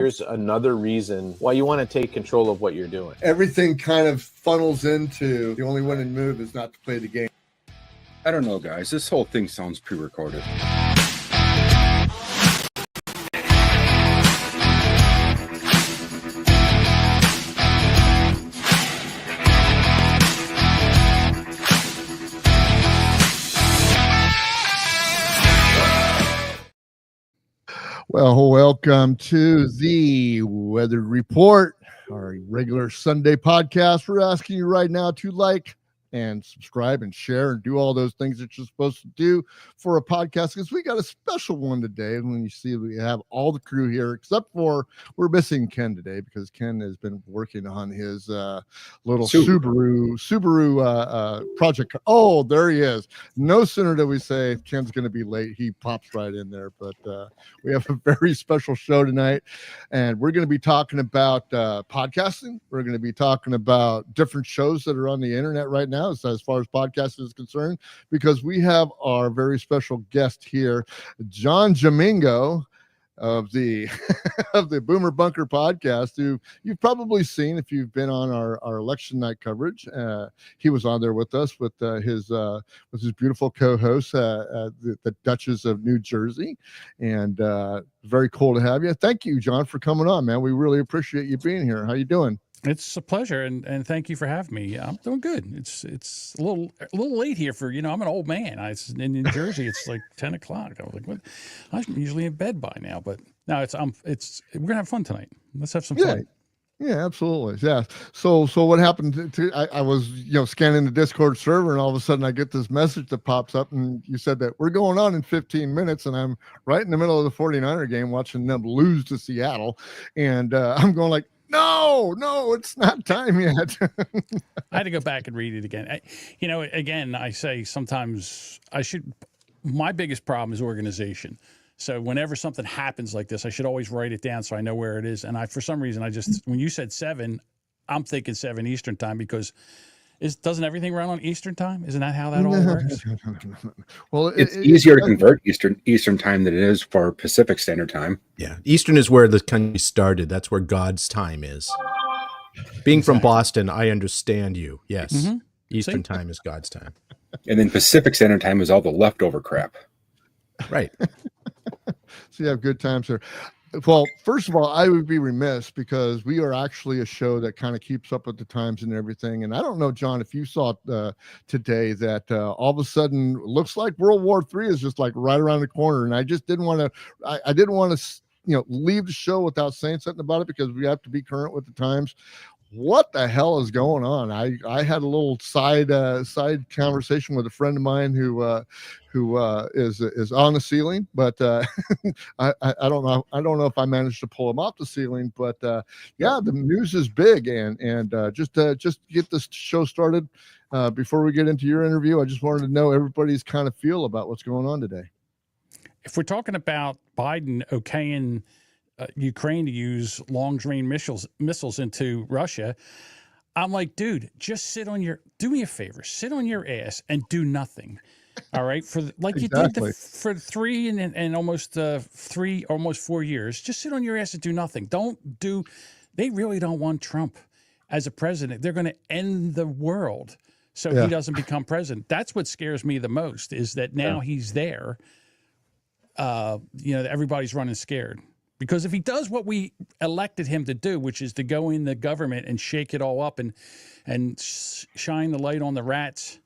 Here's another reason why you want to take control of what you're doing. Everything kind of funnels into the only winning move is not to play the game. I don't know, guys. This whole thing sounds pre-recorded. Well, welcome to the Weather Report, our regular Sunday podcast. We're asking you right now to like and subscribe and share and do all those things that you're supposed to do for a podcast, because we got a special one today. And when you see we have all the crew here, except for we're missing Ken today because Ken has been working on his little Subaru project. Oh, there he is. No sooner did we say Ken's going to be late, he pops right in there. But we have a very special show tonight, and we're going to be talking about podcasting. We're going to be talking about different shows that are on the internet right now as far as podcasting is concerned, because we have our very special guest here, John Jamingo of the of the Boomer Bunker podcast, who you've probably seen if you've been on our election night coverage. He was on there with us with his beautiful co-host, the Duchess of New Jersey, and very cool to have you. Thank you, John, for coming on, man. We really appreciate you being here. How you doing? It's a pleasure, and thank you for having me. I'm doing good. It's a little late here for, I'm an old man. In New Jersey, it's like 10 o'clock. I was like, what? I'm usually in bed by now, but no, we're gonna have fun tonight. Let's have some fun. Yeah, absolutely. Yeah. So what happened I was, scanning the Discord server, and all of a sudden I get this message that pops up, and you said that we're going on in 15 minutes, and I'm right in the middle of the 49er game watching them lose to Seattle. And I'm going like, no, it's not time yet. I had to go back and read it again. Again, I say sometimes my biggest problem is organization. So whenever something happens like this, I should always write it down so I know where it is. And for some reason, when you said 7, I'm thinking 7 Eastern time, because doesn't everything run on Eastern time? Isn't that how that all works? Well, it's easier to convert Eastern time than it is for Pacific Standard Time. Yeah, Eastern is where the country started. That's where God's time is. Being from Boston, I understand you. Yes, Eastern time is God's time. And then Pacific Standard Time is all the leftover crap. Right. So you have good times there. Well, first of all, I would be remiss, because we are actually a show that kind of keeps up with the times and everything. And I don't know, John, if you saw today that all of a sudden it looks like World War III is just like right around the corner. And I just didn't want to, I didn't want to, leave the show without saying something about it, because we have to be current with the times. What the hell is going on? I had a little side conversation with a friend of mine who is on the ceiling, but I don't know if I managed to pull him off the ceiling. But yeah, the news is big, and just to get this show started, before we get into your interview, I just wanted to know everybody's kind of feel about what's going on today. If we're talking about Biden okaying Ukraine to use long-range missiles into Russia, I'm like, dude, just do me a favor, sit on your ass and do nothing. All right, you did for 3 and almost 4 years. Just sit on your ass and do nothing. They really don't want Trump as a president. They're going to end the world so he doesn't become president. That's what scares me the most, is that now he's there. Everybody's running scared. Because if he does what we elected him to do, which is to go in the government and shake it all up and shine the light on the rats,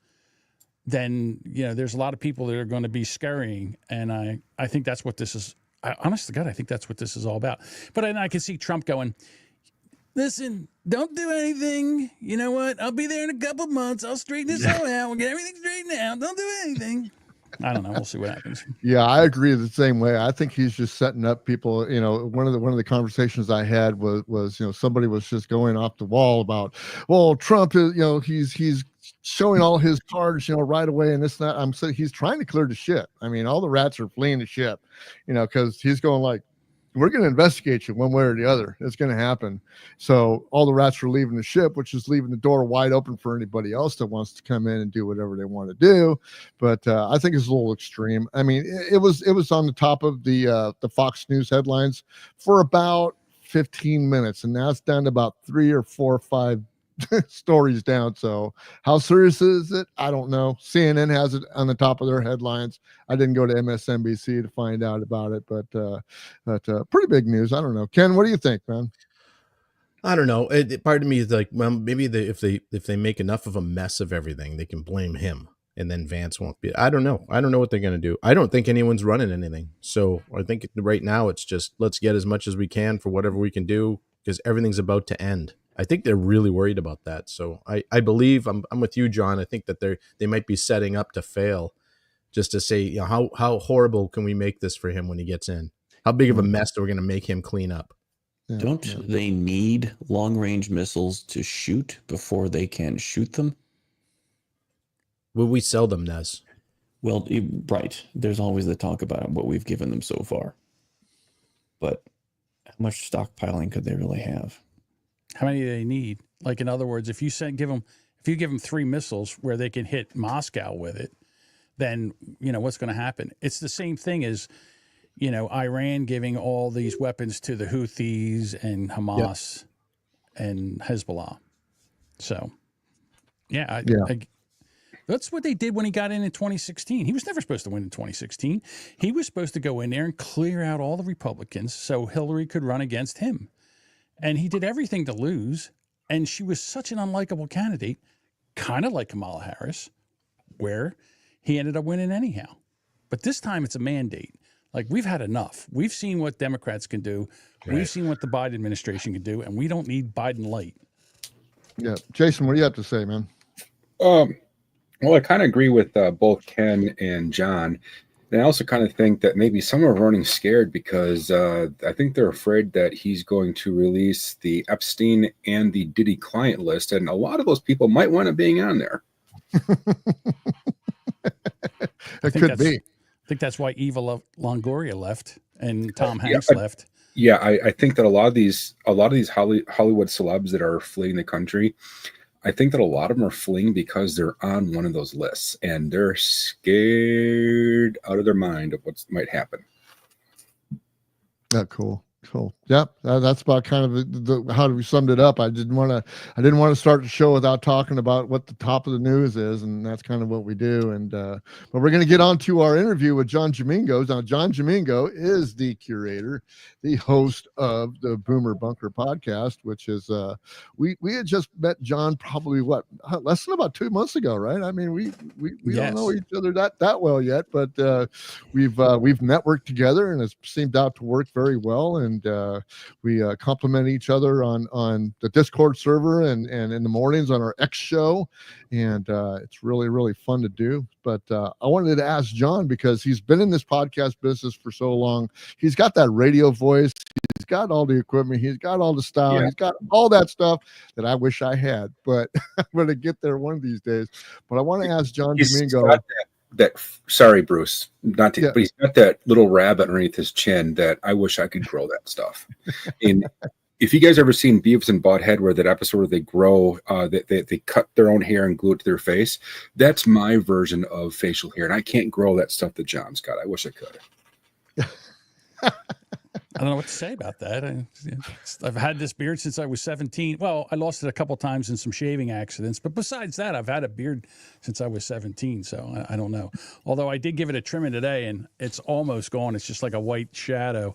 then there's a lot of people that are going to be scurrying, and I think that's what this is. Honest to God, I think that's what this is all about. But then I can see Trump going, listen, don't do anything. You know what? I'll be there in a couple months. I'll straighten this all out. We'll get everything straightened out. Don't do anything. I don't know. We'll see what happens. Yeah, I agree the same way. I think he's just setting up people. One of the conversations I had was somebody was just going off the wall about, well, Trump is, he's showing all his cards, right away, and this and that. I'm saying he's trying to clear the ship. I mean, all the rats are fleeing the ship, because he's going like, we're going to investigate you one way or the other. It's going to happen. So all the rats are leaving the ship, which is leaving the door wide open for anybody else that wants to come in and do whatever they want to do. But I think it's a little extreme. I mean, it was on the top of the Fox News headlines for about 15 minutes, and that's down to about 3 or 4 or 5 stories down. So how serious is it? I don't know. CNN has it on the top of their headlines. I didn't go to MSNBC to find out about it, but pretty big news. I don't know. Ken, what do you think, man? I don't know. Part of me is like, well, maybe if they make enough of a mess of everything, they can blame him, and then Vance won't be. I don't know. I don't know what they're going to do. I don't think anyone's running anything. So I think right now it's just let's get as much as we can for whatever we can do, because everything's about to end. I think they're really worried about that. So I believe I'm with you, John. I think that they might be setting up to fail, just to say, you know, how horrible can we make this for him when he gets in? How big of a mess are we going to make him clean up? Yeah, Don't they need long-range missiles to shoot before they can shoot them? Will we sell them, Nez? Well, right. There's always the talk about what we've given them so far. But how much stockpiling could they really have? How many do they need? Like, in other words, if you give them 3 missiles where they can hit Moscow with it, then, you know, what's going to happen? It's the same thing as, you know, Iran giving all these weapons to the Houthis and Hamas and Hezbollah. So, yeah, that's what they did when he got in 2016. He was never supposed to win in 2016. He was supposed to go in there and clear out all the Republicans so Hillary could run against him. And he did everything to lose. And she was such an unlikable candidate, kind of like Kamala Harris, where he ended up winning anyhow. But this time it's a mandate. Like, we've had enough. We've seen what Democrats can do. Right. We've seen what the Biden administration can do, and we don't need Biden light. Yeah. Jason, what do you have to say, man? Well, I kind of agree with both Ken and John. And I also kind of think that maybe some are running scared because I think they're afraid that he's going to release the Epstein and the Diddy client list. And a lot of those people might want to being on there. It could be. I think that's why Eva Longoria left and Tom Hanks left. Yeah, I think that a lot of these Hollywood celebs that are fleeing the country, I think that a lot of them are fleeing because they're on one of those lists and they're scared out of their mind of what might happen. Cool. Yeah, that's about kind of how we summed it up. I didn't want to start the show without talking about what the top of the news is, and that's kind of what we do. And but we're going to get on to our interview with John Jamingo. Now, John Jamingo is the curator, the host of the Boomer Bunker podcast, which is we had just met John probably less than about 2 months ago, right? I mean, we don't know each other that well yet, but we've networked together, and it's seemed out to work very well. And we compliment each other on the Discord server and in the mornings on our X show. And it's really, really fun to do. But I wanted to ask John, because he's been in this podcast business for so long. He's got that radio voice. He's got all the equipment. He's got all the style. Yeah. He's got all that stuff that I wish I had. But I'm going to get there one of these days. But I want to ask John Jamingo. Sorry, Bruce, but he's got that little rabbit underneath his chin that I wish I could grow that stuff. And if you guys ever seen Beavis and Butthead, where that episode where they grow, they cut their own hair and glue it to their face, that's my version of facial hair, and I can't grow that stuff that John's got. I wish I could. I don't know what to say about that. I've had this beard since I was 17. Well, I lost it a couple times in some shaving accidents, but besides that, I've had a beard since I was 17. So I don't know. Although I did give it a trimming today, and it's almost gone. It's just like a white shadow.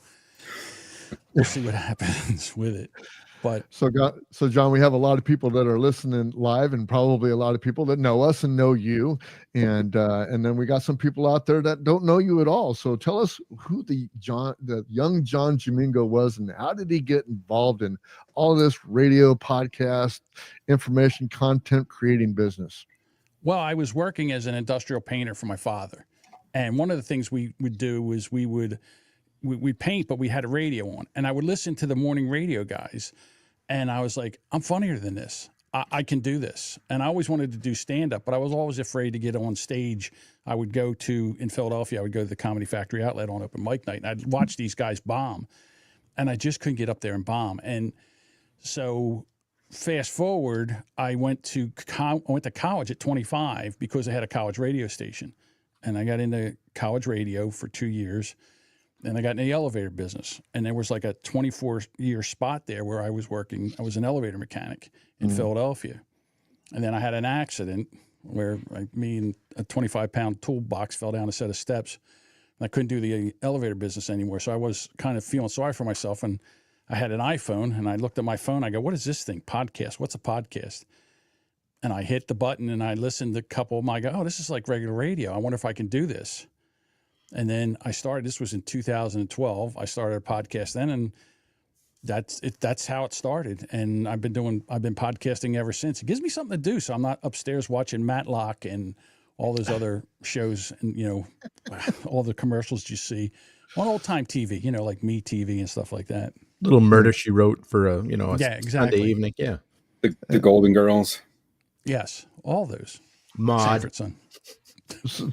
We'll see what happens with it. But so John, we have a lot of people that are listening live, and probably a lot of people that know us and know you, and then we got some people out there that don't know you at all. So tell us who the young John Jamingo was, and how did he get involved in all of this radio, podcast, information, content creating business? Well, I was working as an industrial painter for my father, and one of the things we would do was we'd paint, but we had a radio on, and I would listen to the morning radio guys, and I was like, I'm funnier than this. I can do this. And I always wanted to do stand-up, but I was always afraid to get on stage. I would go in Philadelphia, I would go to the Comedy Factory Outlet on open mic night, and I'd watch these guys bomb, and I just couldn't get up there and bomb. And so fast forward, I went to college at 25 because I had a college radio station, and I got into college radio for 2 years. and I got in the elevator business. And there was like a 24-year spot there where I was working. I was an elevator mechanic in Philadelphia. And then I had an accident where me and a 25-pound toolbox fell down a set of steps. And I couldn't do the elevator business anymore. So I was kind of feeling sorry for myself. And I had an iPhone, and I looked at my phone. I go, what is this thing? Podcast. What's a podcast? And I hit the button, and I listened to a couple of them. I go, oh, this is like regular radio. I wonder if I can do this. And then I started, this was in 2012. I started a podcast then, and that's it. That's how it started. And I've been podcasting ever since. It gives me something to do. So I'm not upstairs watching Matlock and all those other shows and, you know, all the commercials you see on old time TV, you know, like Me TV and stuff like that. Little Murder She Wrote for a, you know, yeah, exactly. Sunday evening. Yeah. The Golden Girls. Yes. All those. Maude. Sanford Son. So,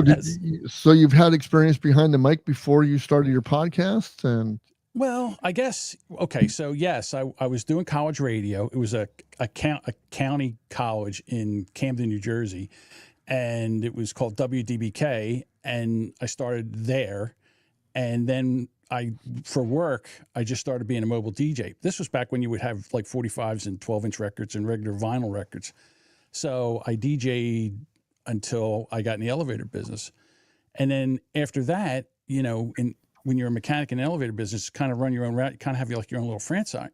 Yes. so you've had experience behind the mic before you started your podcast, and Well, I guess, okay. So yes, I was doing college radio. It was a county college in Camden, New Jersey, and it was called WDBK. And I started there. And then for work, I just started being a mobile DJ. This was back when you would have like 45s and 12-inch records and regular vinyl records. So I DJ'd until I got in the elevator business. And then after that, you know, when you're a mechanic in the elevator business, kind of run your own route, you kind of have like your own little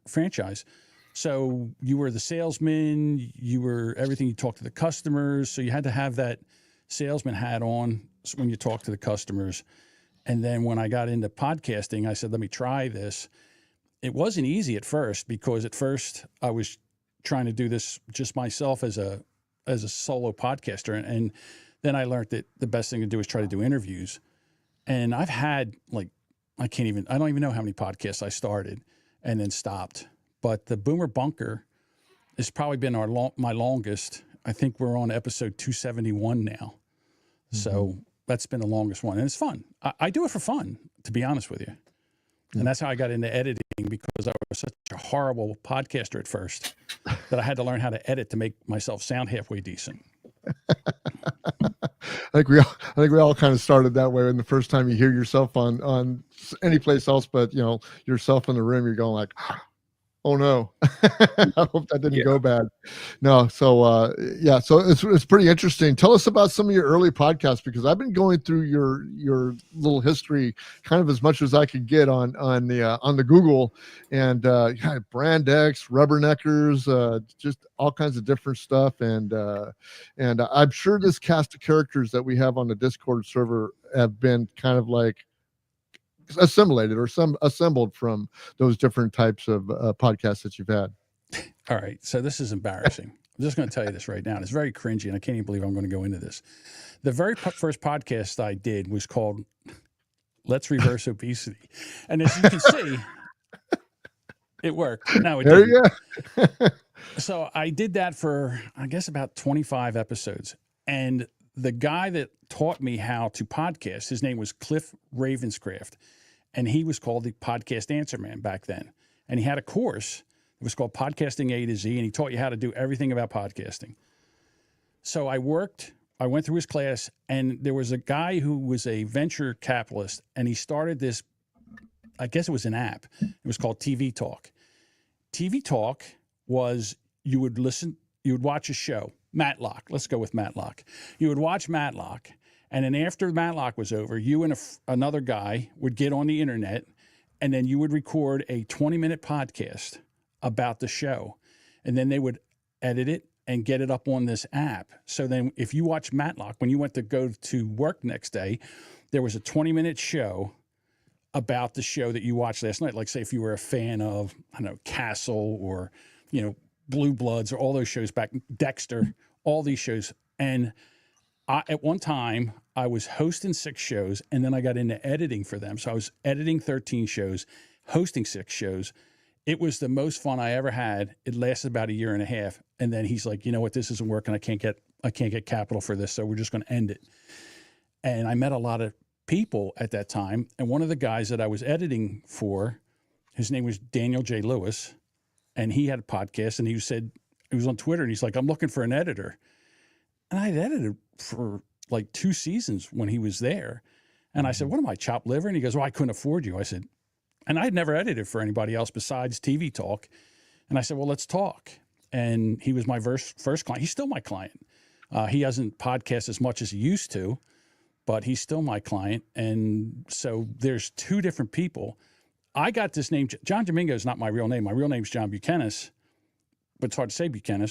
franchise. So you were the salesman, you were everything, you talked to the customers. So you had to have that salesman hat on when you talk to the customers. And then when I got into podcasting, I said, let me try this. It wasn't easy at first, because at first I was trying to do this just myself as a solo podcaster. And then I learned that the best thing to do is try to do interviews. And I've had like, I don't even know how many podcasts I started and then stopped. But the Boomer Bunker has probably been my longest. I think we're on episode 271 now. So that's been the longest one. And it's fun. I do it for fun, to be honest with you. And that's how I got into editing, because I was such a horrible podcaster at first that I had to learn how to edit to make myself sound halfway decent. I think we all kind of started that way. When the first time you hear yourself on any place else, but you know, yourself in the room, you're going like, oh no, I hope that didn't go bad. No. So, yeah, so it's pretty interesting. Tell us about some of your early podcasts, because I've been going through your little history kind of as much as I could get on the Google, and yeah, Brand X, Rubberneckers, just all kinds of different stuff. And I'm sure this cast of characters that we have on the Discord server have been kind of like assimilated or assembled from those different types of podcasts that you've had. All right. So this is embarrassing. I'm just going to tell you this right now. And it's very cringy, and I can't even believe I'm going to go into this. The very first podcast I did was called Let's Reverse Obesity. And as you can see, it worked. No, it There didn't. you go. So I did that for, I guess, about 25 episodes. And the guy that taught me how to podcast, his name was Cliff Ravenscraft. And he was called the Podcast Answer Man back then. And he had a course. It was called Podcasting A to Z, and he taught you how to do everything about podcasting. So I went through his class, and there was a guy who was a venture capitalist, and he started this, I guess it was an app. It was called TV Talk. TV Talk was, you would watch a show, Matlock. Let's go with Matlock. You would watch Matlock, and then after Matlock was over, you and another guy would get on the internet, and then you would record a 20-minute podcast about the show. And then they would edit it and get it up on this app. So then if you watch Matlock, when you went to go to work next day, there was a 20-minute show about the show that you watched last night. Like, say, if you were a fan of, I don't know, Castle or, you know, Blue Bloods or all those shows back, Dexter, all these shows. And at one time, I was hosting 6 shows, and then I got into editing for them. So I was editing 13 shows, hosting 6 shows. It was the most fun I ever had. It lasted about a year and a half. And then he's like, you know what, this isn't working. I can't get capital for this. So we're just going to end it. And I met a lot of people at that time. And one of the guys that I was editing for, his name was Daniel J. Lewis. And he had a podcast, and he was on Twitter, and he's like, I'm looking for an editor. And I had edited for like 2 seasons when he was there. And I said, what am I, chopped liver? And he goes, well, I couldn't afford you. I said, and I had never edited for anybody else besides TV talk. And I said, well, let's talk. And he was my first client. He's still my client. He hasn't podcast as much as he used to, but he's still my client. And so there's two different people. I got this name. John Jamingo is not my real name. My real name is John Buchanan, but it's hard to say Buchanan.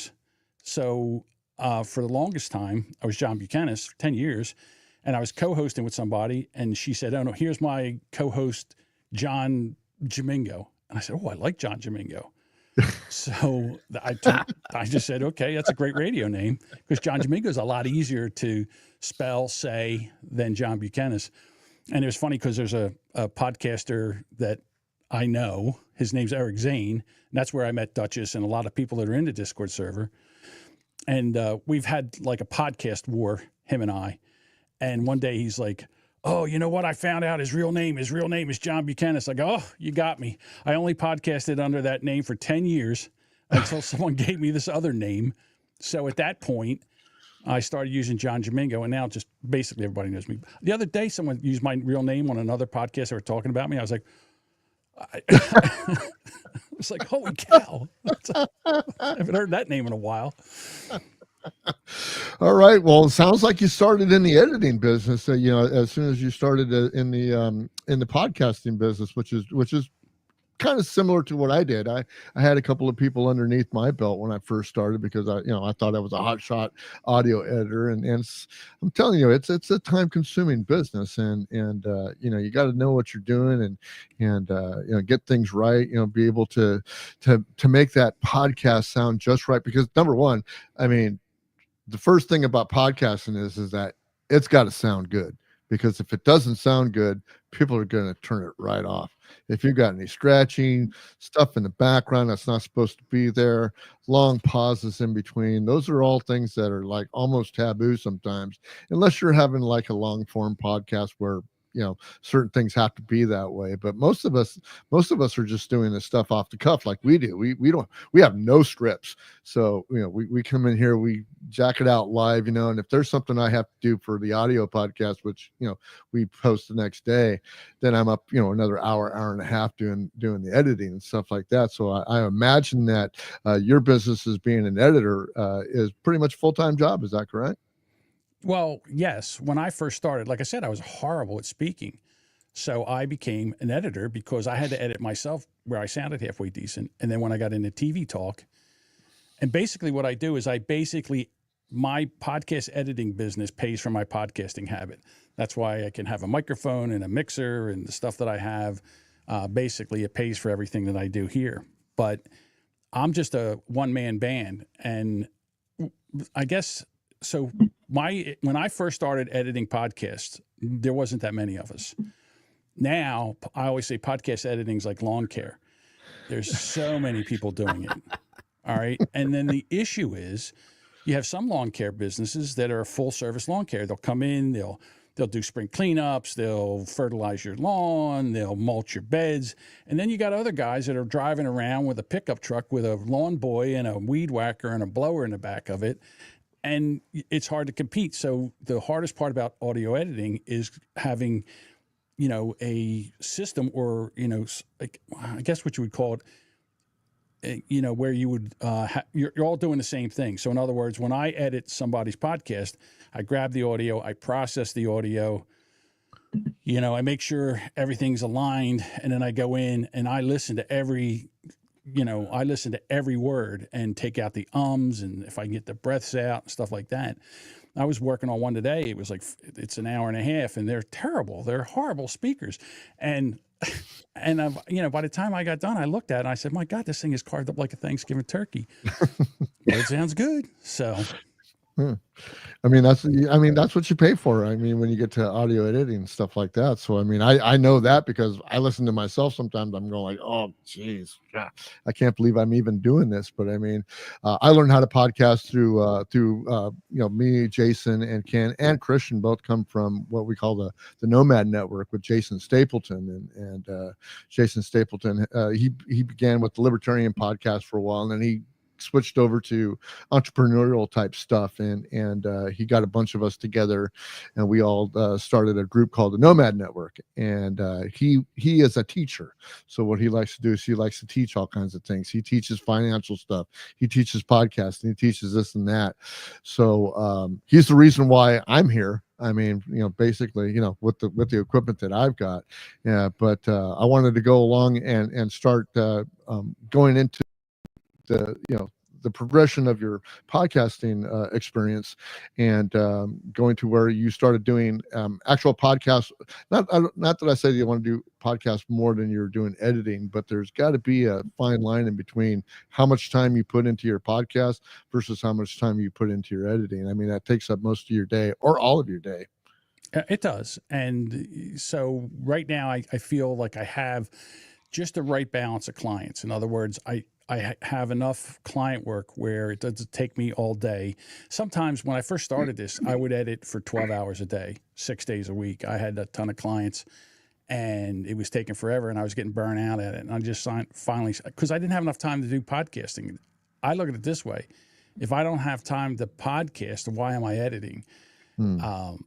So for the longest time, I was John Buchanan for 10 years. And I was co-hosting with somebody. And she said, oh, no, here's my co-host, John Jamingo. And I said, oh, I like John Jamingo. So I just said, okay, that's a great radio name, because John Jamingo is a lot easier to spell, say, than John Buchanan. And it was funny because there's a podcaster that I know. His name's Eric Zane. And that's where I met Duchess and a lot of people that are in the Discord server. And we've had like a podcast war, him and I. And one day he's like, oh, you know what? I found out his real name is John Buchanan. I go, oh, you got me. I only podcasted under that name for 10 years until someone gave me this other name. So at that point, I started using John Jamingo, and now just basically everybody knows me. The other day, someone used my real name on another podcast. They were talking about me. I was like, it's like, holy cow. I haven't heard that name in a while. All right. Well, it sounds like you started in the editing business. As soon as you started in the podcasting business, which is kind of similar to what I did. I had a couple of people underneath my belt when I first started, because I thought I was a hotshot audio editor, and I'm telling you, it's a time consuming business, and you got to know what you're doing and get things right. Be able to make that podcast sound just right, because number one, I mean, the first thing about podcasting is that it's got to sound good, because if it doesn't sound good, people are going to turn it right off. If you've got any scratching stuff in the background that's not supposed to be there, long pauses in between, those are all things that are like almost taboo sometimes, unless you're having like a long form podcast where certain things have to be that way. But most of us are just doing this stuff off the cuff like we do. We have no scripts. So, we come in here, we jack it out live, and if there's something I have to do for the audio podcast, which, we post the next day, then I'm up, another hour and a half doing the editing and stuff like that. So I imagine that your business as being an editor is pretty much a full-time job. Is that correct? Well, yes. When I first started, like I said, I was horrible at speaking. So I became an editor because I had to edit myself where I sounded halfway decent. And then when I got into TV talk, and basically what I do is my podcast editing business pays for my podcasting habit. That's why I can have a microphone and a mixer and the stuff that I have. Basically, it pays for everything that I do here. But I'm just a one-man band. And I guess, so when I first started editing podcasts, there wasn't that many of us. Now, I always say podcast editing is like lawn care. There's so many people doing it. All right. And then the issue is you have some lawn care businesses that are full service lawn care. They'll come in, they'll do spring cleanups, they'll fertilize your lawn, they'll mulch your beds. And then you got other guys that are driving around with a pickup truck with a lawn boy and a weed whacker and a blower in the back of it. And it's hard to compete. So the hardest part about audio editing is having, a system, or, like, I guess what you would call it, where you would, you're all doing the same thing. So in other words, when I edit somebody's podcast, I grab the audio, I process the audio, I make sure everything's aligned, and then I go in and I listen to every word and take out the ums, and if I can get the breaths out and stuff like that. I was working on one today. It was like, it's an hour and a half, and they're terrible. They're horrible speakers. And by the time I got done, I looked at it and I said, my God, this thing is carved up like a Thanksgiving turkey. It sounds good. So. I mean, that's what you pay for. I mean, when you get to audio editing and stuff like that. So, I mean, I know that because I listen to myself sometimes. I'm going like, oh, geez, I can't believe I'm even doing this. But I mean, I learned how to podcast through me, Jason, and Ken and Christian both come from what we call the Nomad Network with Jason Stapleton, and Jason Stapleton. He began with the Libertarian podcast for a while, and then he switched over to entrepreneurial type stuff, and he got a bunch of us together, and we all started a group called the Nomad Network. And he is a teacher, so what he likes to do is he likes to teach all kinds of things. He teaches financial stuff, he teaches podcasting, he teaches this and that. So he's the reason why I'm here. I mean, basically, with the equipment that I've got. Yeah, but I wanted to go along and start going into the progression of your podcasting experience, and going to where you started doing actual podcasts. Not that I said you want to do podcasts more than you're doing editing, but there's got to be a fine line in between how much time you put into your podcast versus how much time you put into your editing. I mean, that takes up most of your day or all of your day. It does. And so right now I feel like I have just the right balance of clients. In other words, I have enough client work where it doesn't take me all day. Sometimes when I first started this, I would edit for 12 hours a day, 6 days a week. I had a ton of clients and it was taking forever and I was getting burnt out at it. And I just finally, because I didn't have enough time to do podcasting. I look at it this way. If I don't have time to podcast, why am I editing? But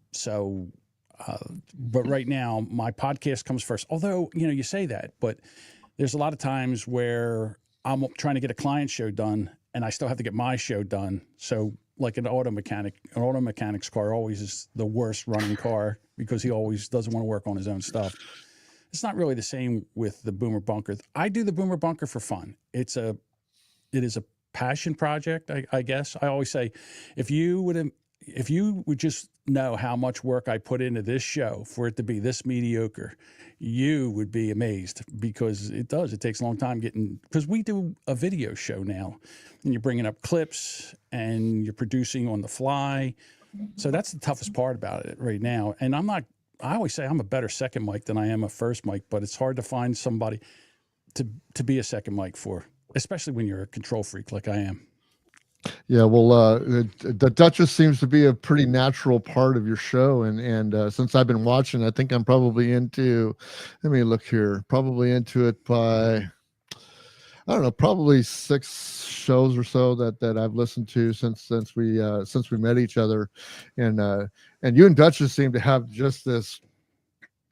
right now my podcast comes first, although, you say that, but there's a lot of times where I'm trying to get a client show done and I still have to get my show done. So like an auto mechanic's car always is the worst running car because he always doesn't want to work on his own stuff. It's not really the same with the Boomer Bunker. I do the Boomer Bunker for fun. It is a passion project, I guess. I always say, if you would just know how much work I put into this show for it to be this mediocre, you would be amazed, because it takes a long time because we do a video show now and you're bringing up clips and you're producing on the fly. So that's the toughest part about it right now. And I always say I'm a better second mic than I am a first mic, but it's hard to find somebody to be a second mic for, especially when you're a control freak like I am. Yeah, well, the Duchess seems to be a pretty natural part of your show, and since I've been watching, I think I'm probably into. Let me look here. Probably into it by, I don't know, probably 6 shows or so that I've listened to since we met each other, and you and Duchess seem to have just this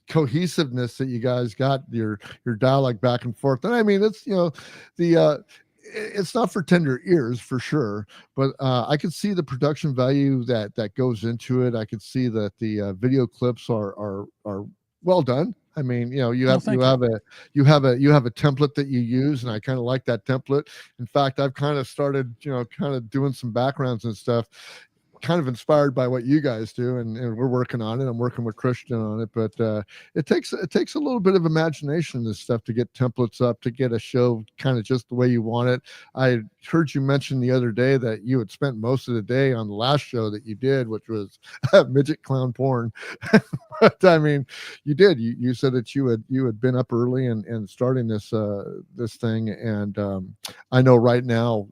cohesiveness that you guys got your dialogue back and forth. And I mean, it's it's not for tender ears for sure, but I could see the production value that goes into it. I could see that the video clips are well done. I mean, you have a template that you use, and I kind of like that template. In fact, I've kind of started, kind of doing some backgrounds and stuff, kind of inspired by what you guys do, and we're working on it. I'm working with Christian on it, but it takes a little bit of imagination, this stuff, to get templates up, to get a show kind of just the way you want it. I heard you mention the other day that you had spent most of the day on the last show that you did, which was midget clown porn. But I mean, you did. You said that you had been up early and starting this thing, and I know right now,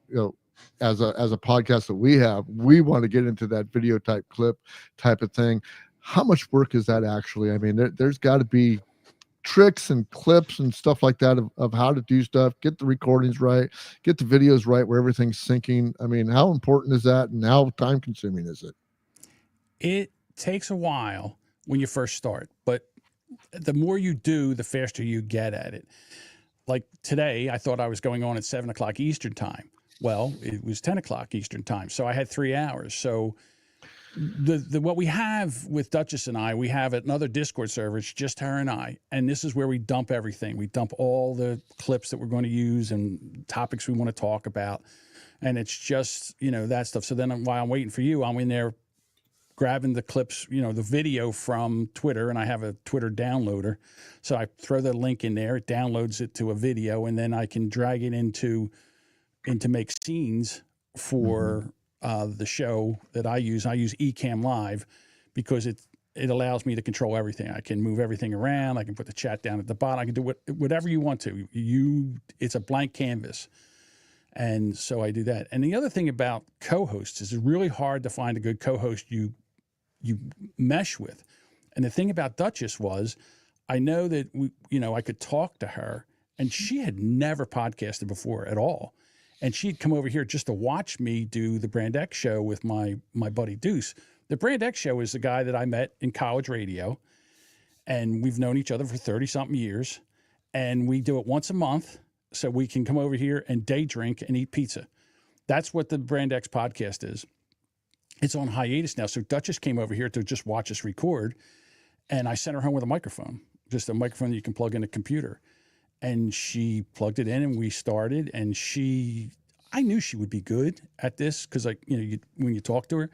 as a podcast that we want to get into that video type clip type of thing. How much work is that actually? I mean, there's got to be tricks and clips and stuff like that of how to do stuff, get the recordings right, get the videos right, where everything's syncing. I mean, how important is that, and how time consuming is it? It takes a while when you first start, but the more you do, the faster you get at it. Like today, I thought I was going on at 7:00 Eastern time. Well, it was 10 o'clock Eastern time, so I had 3 hours. So what we have with Duchess and I, we have another Discord server. It's just her and I, and this is where we dump everything. We dump all the clips that we're going to use and topics we want to talk about, and it's just, that stuff. So then while I'm waiting for you, I'm in there grabbing the clips, the video from Twitter, and I have a Twitter downloader. So I throw the link in there, it downloads it to a video, and then I can drag it into make scenes for the show that I use. I use Ecamm Live because it allows me to control everything. I can move everything around. I can put the chat down at the bottom. I can do whatever you want to. It's a blank canvas. And so I do that. And the other thing about co-hosts is it's really hard to find a good co-host you mesh with. And the thing about Duchess was, I know that I could talk to her, and she had never podcasted before at all. and she'd come over here just to watch me do the Brand X show with my buddy Deuce. The Brand X show is the guy that I met in college radio, and we've known each other for 30-something years, and we do it once a month so we can come over here and day drink and eat pizza. That's what the Brand X podcast is. It's on hiatus now, so Duchess came over here to just watch us record, and I sent her home with a microphone, just a microphone that you can plug in a computer. And she plugged it in, and we started. And I knew she would be good at this because, like, when you talk to her,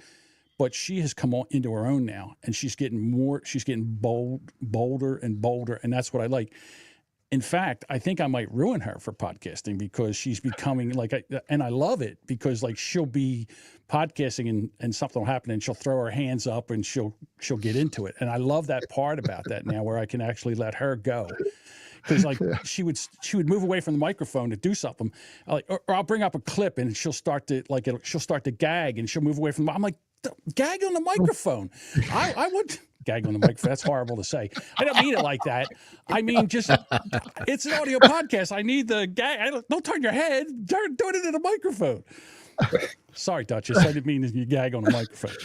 but she has come on into her own now, and she's getting bolder and bolder, and that's what I like. In fact, I think I might ruin her for podcasting because she's becoming and I love it because like she'll be podcasting and something will happen and she'll throw her hands up and she'll get into it. And I love that part about that now where I can actually let her go. Because like she would move away from the microphone to do something, or I'll bring up a clip and she'll start to gag and she'll move away from. I'm like, gag on the microphone. I would gag on the microphone. That's horrible to say. I don't mean it like that. I mean just it's an audio podcast. I need the gag. Don't turn your head. Do it in a microphone. Sorry, Duchess. I didn't mean you gag on the microphone.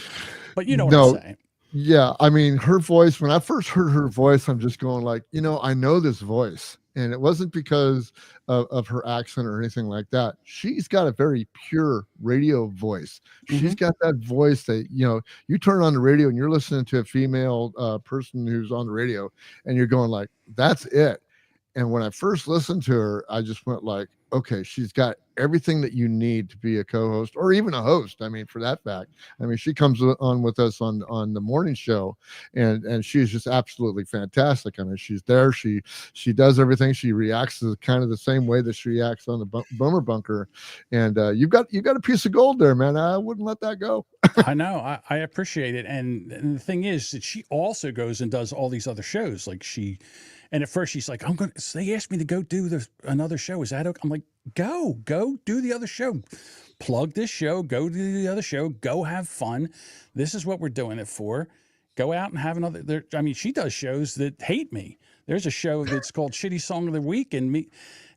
But you know what I'm saying. Yeah, I mean, her voice, when I first heard her voice, I'm just going like, I know this voice. And it wasn't because of her accent or anything like that. She's got a very pure radio voice. Mm-hmm. She's got that voice that, you turn on the radio and you're listening to a female person who's on the radio and you're going like, that's it. And when I first listened to her, I just went like, okay, she's got everything that you need to be a co-host or even a host. I mean, for that fact, she comes on with us on the morning show and she's just absolutely fantastic. I mean, she's there. She does everything. She reacts kind of the same way that she reacts on the Boomer Bunker. And you've got a piece of gold there, man. I wouldn't let that go. I know. I appreciate it. And the thing is that she also goes and does all these other shows. And at first she's like, they asked me to go do another show. Is that okay? I'm like, go do the other show. Plug this show, go do the other show, go have fun. This is what we're doing it for. Go out and have another. She does shows that hate me. There's a show that's called Shitty Song of the Week, and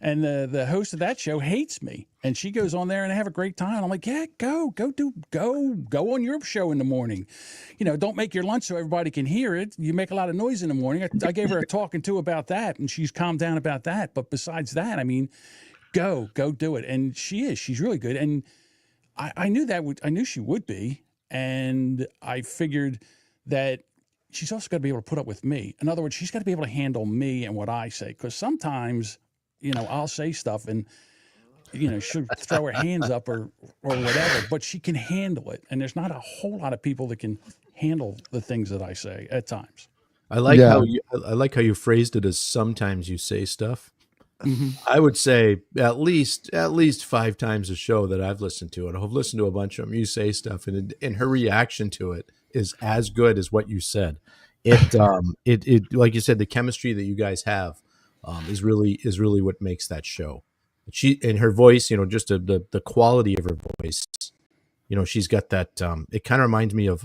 the host of that show hates me. And she goes on there and have a great time. I'm like, yeah, go on your show in the morning. Don't make your lunch so everybody can hear it. You make a lot of noise in the morning. I gave her a talking to about that, and she's calmed down about that. But besides that, go do it. And she's really good. And I knew she would be. And I figured that she's also got to be able to put up with me. In other words, she's got to be able to handle me and what I say. Because sometimes, I'll say stuff and, she'll throw her hands up or whatever, but she can handle it. And there's not a whole lot of people that can handle the things that I say at times. I like how you phrased it as sometimes you say stuff. Mm-hmm. I would say at least 5 times a show that I've listened to, and I've listened to a bunch of them, you say stuff and her reaction to it is as good as what you said. It like you said, the chemistry that you guys have is really what makes that show. She and her voice, just the quality of her voice, she's got that. It kind of reminds me of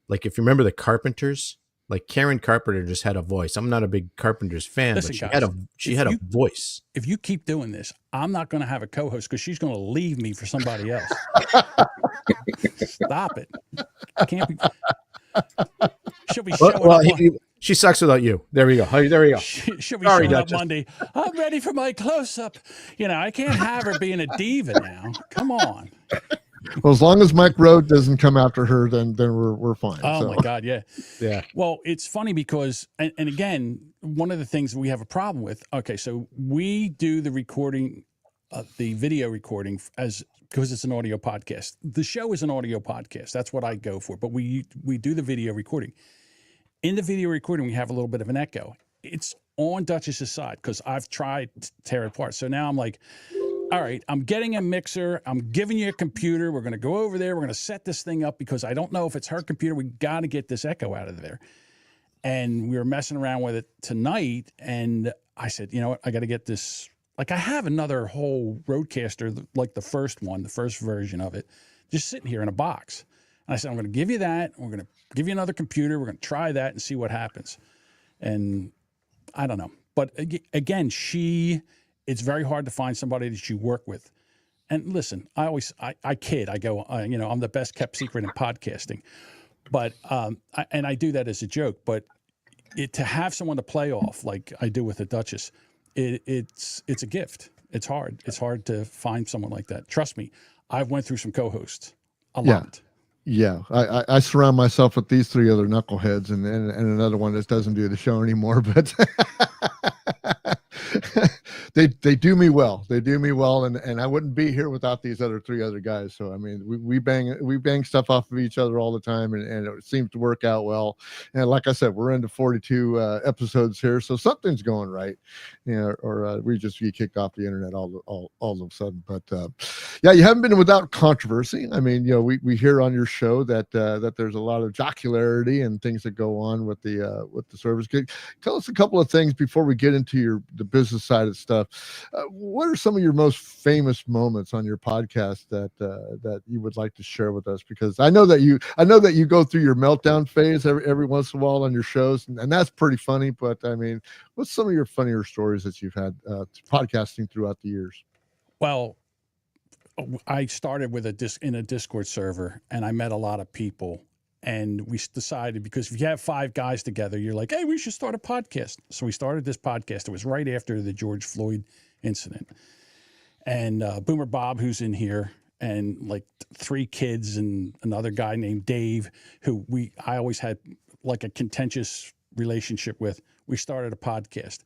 like if you remember the Carpenters, like Karen Carpenter just had a voice. I'm not a big Carpenters fan, but she had a voice. If you keep doing this, I'm not going to have a co-host because she's going to leave me for somebody else. Stop it. I can't be. She'll be showing up. She sucks without you. There we go. There you go. She'll be showing up Monday. I'm ready for my close-up. I can't have her being a diva now. Come on. Well, as long as Mike Rowe doesn't come after her, then we're fine. Oh my God, yeah. Yeah. Well, it's funny because, and again, one of the things we have a problem with. Okay, so we do the recording, the video recording because it's an audio podcast. The show is an audio podcast. That's what I go for. But we do the video recording. In the video recording, we have a little bit of an echo. It's on Duchess's side because I've tried to tear it apart. So now I'm like, all right, I'm getting a mixer. I'm giving you a computer. We're going to go over there. We're going to set this thing up because I don't know if it's her computer. We got to get this echo out of there. And we were messing around with it tonight. And I said, you know what? I got to get this. Like I have another whole Rodecaster, like the first version of it, just sitting here in a box. And I said, I'm going to give you that. We're going to give you another computer. We're going to try that and see what happens. And I don't know. But again, it's very hard to find somebody that you work with and listen, I kid. I go, I'm the best kept secret in podcasting, but I do that as a joke. But to have someone to play off like I do with the Duchess, it's a gift. It's hard. It's hard to find someone like that. Trust me, I've went through some co-hosts a lot. Yeah, I surround myself with these three other knuckleheads and another one that doesn't do the show anymore, but they do me well. They do me well, and I wouldn't be here without these three other guys. So I mean, we bang stuff off of each other all the time, and it seems to work out well. And like I said, we're into 42 episodes here, so something's going right, or we just get kicked off the internet all of a sudden. But yeah, you haven't been without controversy. I mean, we hear on your show that there's a lot of jocularity and things that go on with the service. Tell us a couple of things before we get into the business side of stuff. What are some of your most famous moments on your podcast that you would like to share with us? Because I know that you go through your meltdown phase every once in a while on your shows, and that's pretty funny. But I mean, what's some of your funnier stories that you've had podcasting throughout the years? Well, I started with in a Discord server, and I met a lot of people, and we decided, because if you have 5 guys together, you're like, hey, we should start a podcast. So we started this podcast. It was right after the George Floyd incident, and Boomer Bob, who's in here, and like 3 kids and another guy named Dave, who I always had like a contentious relationship with. We started a podcast,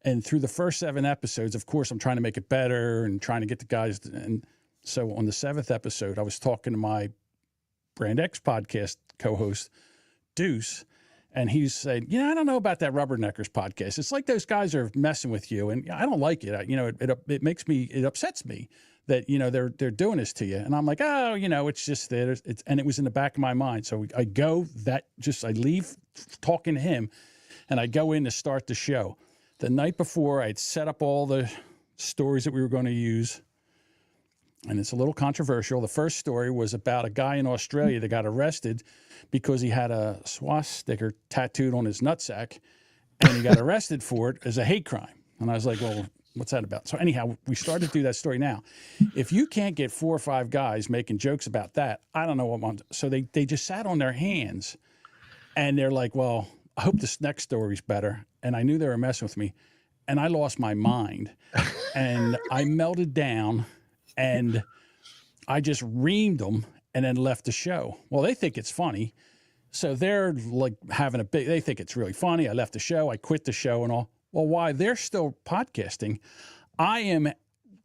and through the first 7 episodes, of course, I'm trying to make it better and trying to get the guys and so on the 7th episode, I was talking to my Brand X podcast co-host, Deuce, and he said, I don't know about that Rubberneckers podcast. It's like those guys are messing with you, and I don't like it. It makes me, it upsets me that, they're doing this to you. And I'm like, oh, it's just there. And it was in the back of my mind. So I leave talking to him, and I go in to start the show. The night before, I'd set up all the stories that we were going to use. And it's a little controversial. The first story was about a guy in Australia that got arrested because he had a swastika tattooed on his nutsack, and he got arrested for it as a hate crime. And I was like, well, what's that about? So anyhow, we started to do that story. Now, if you can't get 4 or 5 guys making jokes about that, I don't know what I'm. So they just sat on their hands, and they're like, well, I hope this next story's better. And I knew they were messing with me, and I lost my mind, and I melted down. And I just reamed them and then left the show. Well, they think it's funny. So they're like they think it's really funny. I left the show. I quit the show and all. Well, why? They're still podcasting. I am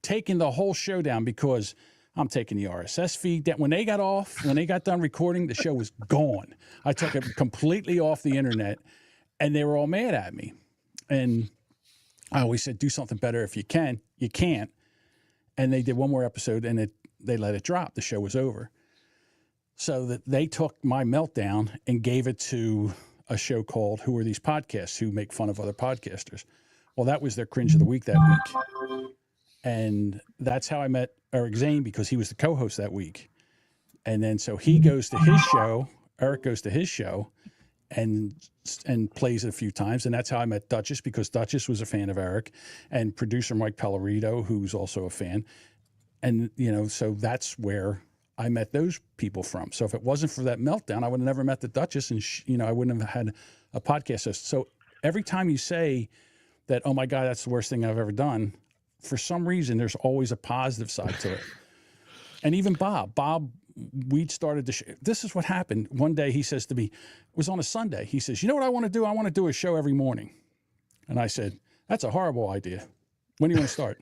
taking the whole show down because I'm taking the RSS feed. When they got done recording, the show was gone. I took it completely off the internet, and they were all mad at me. And I always said, do something better if you can. You can't. And they did one more episode, and they let it drop. The show was over. So that they took my meltdown and gave it to a show called Who Are These Podcasts, who make fun of other podcasters. Well, that was their cringe of the week that week. And that's how I met Eric Zane, because he was the co-host that week. And then so he goes to his show, Eric goes to his show and plays it a few times. And that's how I met Duchess, because Duchess was a fan of Eric, and producer Mike Pellerito, who's also a fan. And, so that's where I met those people from. So if it wasn't for that meltdown, I would have never met the Duchess, and, I wouldn't have had a podcast. So every time you say that, oh my God, that's the worst thing I've ever done, for some reason, there's always a positive side to it. And even Bob, we'd started the show. This is what happened. One day he says to me, it was on a Sunday. He says, you know what I want to do? I want to do a show every morning. And I said, that's a horrible idea. When do you want to start?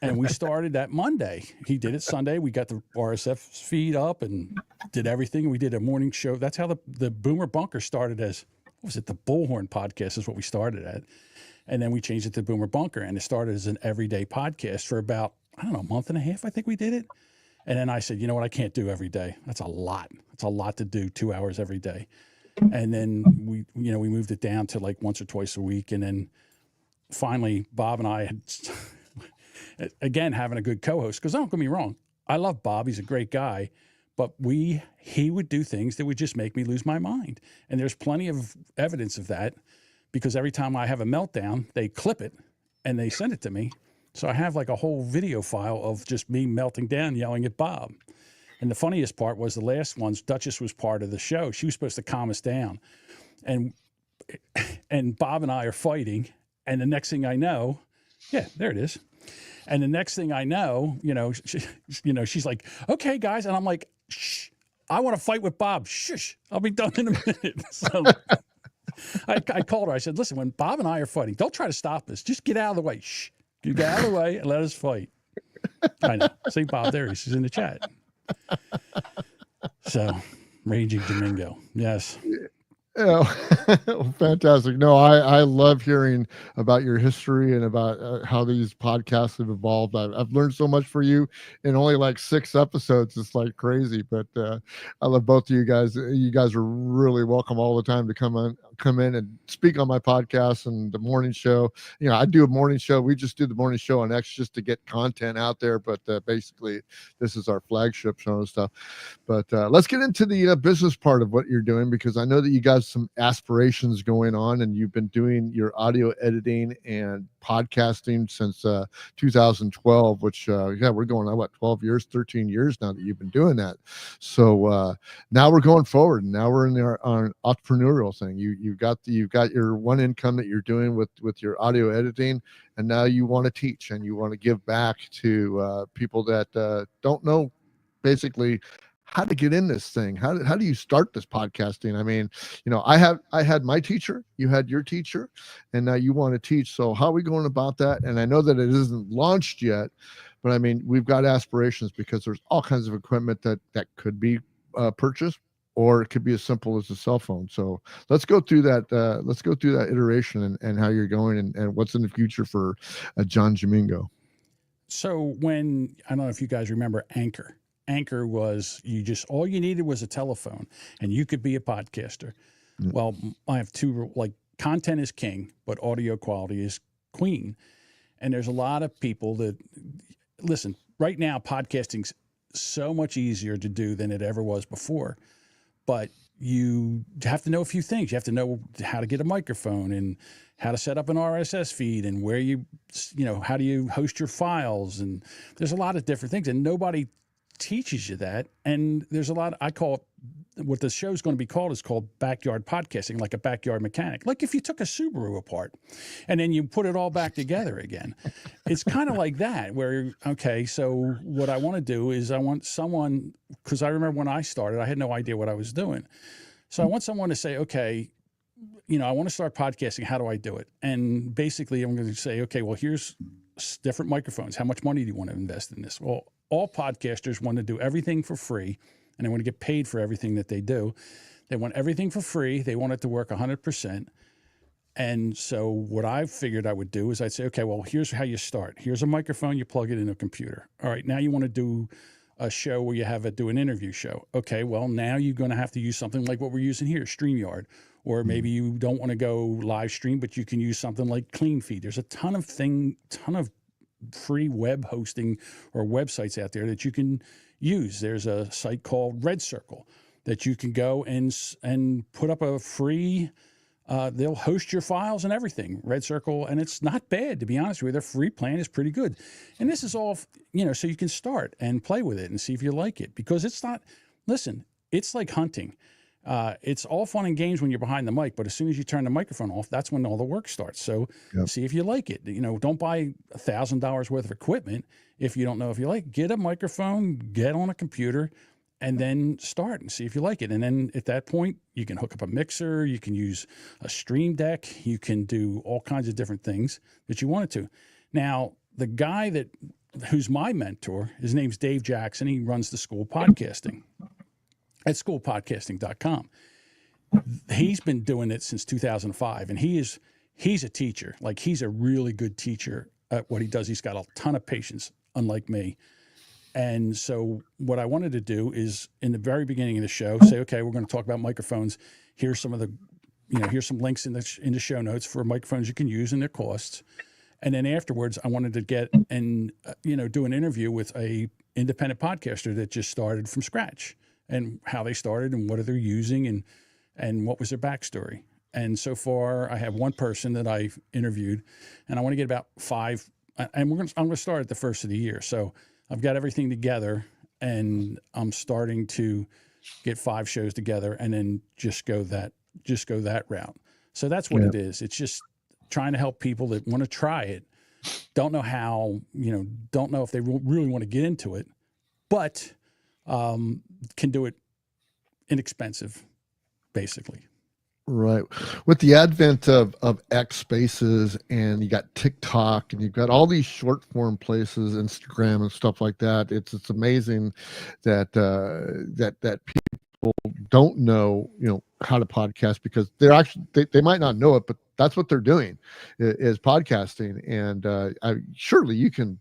And we started that Monday. He did it Sunday. We got the RSF feed up and did everything. We did a morning show. That's how the Boomer Bunker started as, what was it? The Bullhorn podcast is what we started at. And then we changed it to Boomer Bunker, and it started as an everyday podcast for about, I don't know, a month and a half, I think we did it. And then I said, you know what? I can't do every day. That's a lot. It's a lot to do, 2 hours every day. And then we moved it down to like once or twice a week. And then finally, Bob and I had, again, having a good co-host, because don't get me wrong, I love Bob. He's a great guy. But he would do things that would just make me lose my mind. And there's plenty of evidence of that, because every time I have a meltdown, they clip it and they send it to me. So I have like a whole video file of just me melting down, yelling at Bob. And the funniest part was the last ones, Duchess was part of the show. She was supposed to calm us down. And Bob and I are fighting. And the next thing I know, yeah, there it is. And the next thing I know, she's like, okay, guys. And I'm like, shh, I want to fight with Bob. Shush, I'll be done in a minute. So I called her. I said, listen, when Bob and I are fighting, don't try to stop us. Just get out of the way. Shh, you get out of the way and let us fight. I know. See, Bob, there he is. He's in the chat. So, Raging Jamingo. Yes. Yeah, fantastic. No, I love hearing about your history and about how these podcasts have evolved. I've learned so much for you in only like 6 episodes. It's like crazy, but I love both of you guys. You guys are really welcome all the time to come in and speak on my podcast and the morning show. I do a morning show. We just do the morning show on X just to get content out there, but basically this is our flagship show and stuff. But let's get into the business part of what you're doing, because I know that you guys some aspirations going on, and you've been doing your audio editing and podcasting since 2012, which we're going on 12 years, 13 years now that you've been doing that. So now we're going forward, and now we're in our entrepreneurial thing. You've got your one income that you're doing with your audio editing, and now you want to teach and you want to give back to people that don't know basically how to get in this thing. How do you start this podcasting? I mean, I had my teacher, you had your teacher, and now you want to teach. So how are we going about that? And I know that it isn't launched yet, but I mean, we've got aspirations because there's all kinds of equipment that could be purchased, or it could be as simple as a cell phone. So let's go through that. Let's go through that iteration and how you're going and what's in the future for John Jamingo. So I don't know if you guys remember Anchor. Anchor was all you needed was a telephone and you could be a podcaster. Mm. Well, I have two, like, content is king, but audio quality is queen. And there's a lot of people that listen right now. Podcasting's so much easier to do than it ever was before, but you have to know a few things. You have to know how to get a microphone and how to set up an RSS feed and where how do you host your files? And there's a lot of different things, and nobody teaches you that. And there's a lot I call it, what the show's going to be called is called backyard podcasting, like a backyard mechanic. Like if you took a Subaru apart and then you put it all back together again. It's kind of like that, where, okay, so what I want to do is I want someone, because I remember when I started, I had no idea what I was doing. So I want someone to say, okay, I want to start podcasting. How do I do it? And basically I'm going to say, okay, well, here's different microphones. How much money do you want to invest in this? Well, all podcasters want to do everything for free, and they want to get paid for everything that they do. They want everything for free. They want it to work 100%. And so what I figured I would do is I'd say, okay, well, here's how you start. Here's a microphone. You plug it in a computer. All right, now you want to do a show where you do an interview show. Okay, well, now you're going to have to use something like what we're using here, StreamYard. Or maybe you don't want to go live stream, but you can use something like CleanFeed. There's a ton of free web hosting or websites out there that you can use. There's a site called Red Circle that you can go and put up a free, they'll host your files and everything, Red Circle, and it's not bad, to be honest with you. Their free plan is pretty good. And this is all, so you can start and play with it and see if you like it, because it's like hunting. It's all fun and games when you're behind the mic, but as soon as you turn the microphone off, that's when all the work starts. So See if you like it. Don't buy $1,000 worth of equipment if you don't know if you like it. Get a microphone, get on a computer, and then start and see if you like it. And then at that point, you can hook up a mixer, you can use a stream deck, you can do all kinds of different things that you wanted to. Now, the guy who's my mentor, his name's Dave Jackson. He runs the School Podcasting at schoolpodcasting.com. He's been doing it since 2005, and he's a teacher. Like, he's a really good teacher at what he does. He's got a ton of patience, unlike me. And so what I wanted to do is, in the very beginning of the show, say, okay, we're going to talk about microphones. Here's some of the, here's some links in the show notes for microphones you can use and their costs. And then afterwards, I wanted to get and, do an interview with a independent podcaster that just started from scratch, and how they started and what are they using and what was their backstory. And so far I have one person that I've interviewed, and I want to get about 5 and I'm going to start at the first of the year. So I've got everything together, and I'm starting to get 5 shows together, and then just go that route. So that's what it is. It's just trying to help people that want to try it, don't know how, don't know if they really want to get into it, but can do it inexpensive, basically. Right. With the advent of X Spaces, and you got TikTok, and you've got all these short form places, Instagram and stuff like that. It's amazing that that people don't know, how to podcast, because they're actually, they might not know it, but that's what they're doing is podcasting. And surely you can,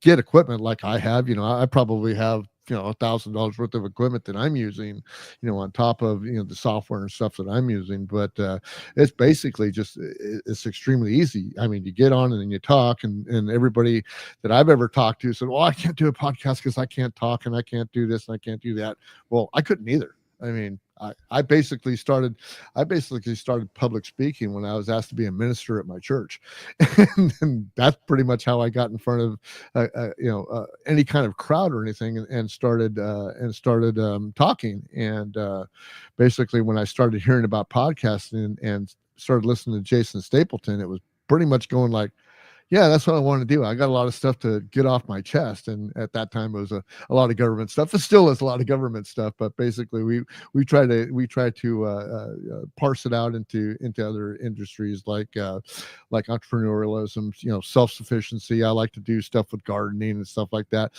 get equipment like I have. I probably have $1,000 worth of equipment that I'm using, on top of the software and stuff that I'm using. But it's basically just, it's extremely easy. I mean, you get on and then you talk, and everybody that I've ever talked to said, well, I can't do a podcast because I can't talk, and I can't do this, and I can't do that. Well, I couldn't either. I mean, I basically started public speaking when I was asked to be a minister at my church, and that's pretty much how I got in front of any kind of crowd or anything, and started talking. And basically, when I started hearing about podcasting and started listening to Jason Stapleton, it was pretty much going like, yeah, that's what I want to do. I got a lot of stuff to get off my chest. And at that time, it was a lot of government stuff. It still is a lot of government stuff, but basically we try to parse it out into other industries like entrepreneurialism, self-sufficiency. I like to do stuff with gardening and stuff like that.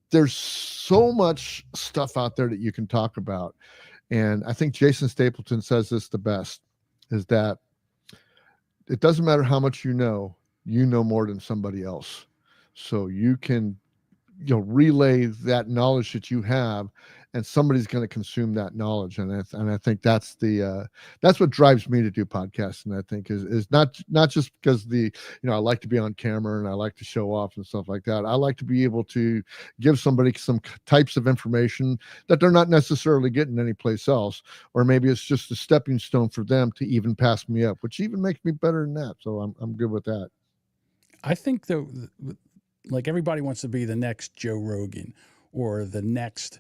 There's so much stuff out there that you can talk about. And I think Jason Stapleton says this the best, is that it doesn't matter how much you know more than somebody else. So you can, relay that knowledge that you have, and somebody's going to consume that knowledge. And I think that's what drives me to do podcasting. I think is not just because I like to be on camera and I like to show off and stuff like that. I like to be able to give somebody some types of information that they're not necessarily getting anyplace else, or maybe it's just a stepping stone for them to even pass me up, which even makes me better than that. So I'm good with that. I think though, like everybody wants to be the next Joe Rogan or the next,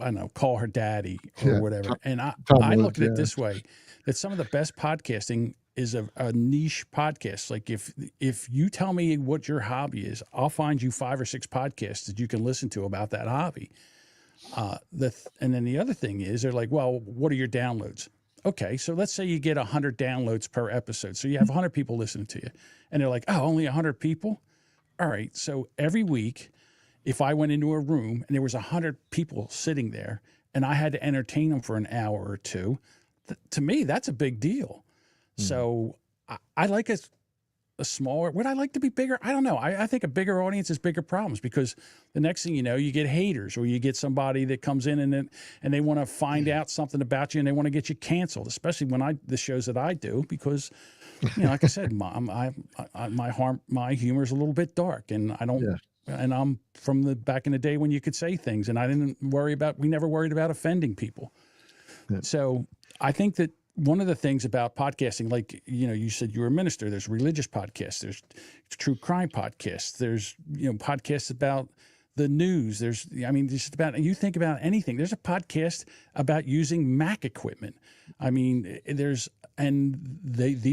I don't know, call her daddy or whatever. And I look at it this way, that some of the best podcasting is a niche podcast. Like if you tell me what your hobby is, I'll find you 5 or 6 podcasts that you can listen to about that hobby. And then the other thing is, they're like, well, what are your downloads? Okay, so let's say you get 100 downloads per episode. So you have 100 people listening to you. And they're like, oh, only 100 people? All right, so every week, if I went into a room and there was 100 people sitting there and I had to entertain them for an hour or two, to me, that's a big deal. So I like a smaller, would I like to be bigger? I don't know. I think a bigger audience is bigger problems, because the next thing you know, you get haters, or you get somebody that comes in and they want to find out something about you and they want to get you canceled, especially when the shows that I do, because, like I said, my humor is a little bit dark, and I don't, and I'm from the back in the day when you could say things and we never worried about offending people. Yeah. So I think that one of the things about podcasting, like, you said you were a minister, there's religious podcasts, there's true crime podcasts, there's, podcasts about the news. Just about, you think about anything. There's a podcast about using Mac equipment. These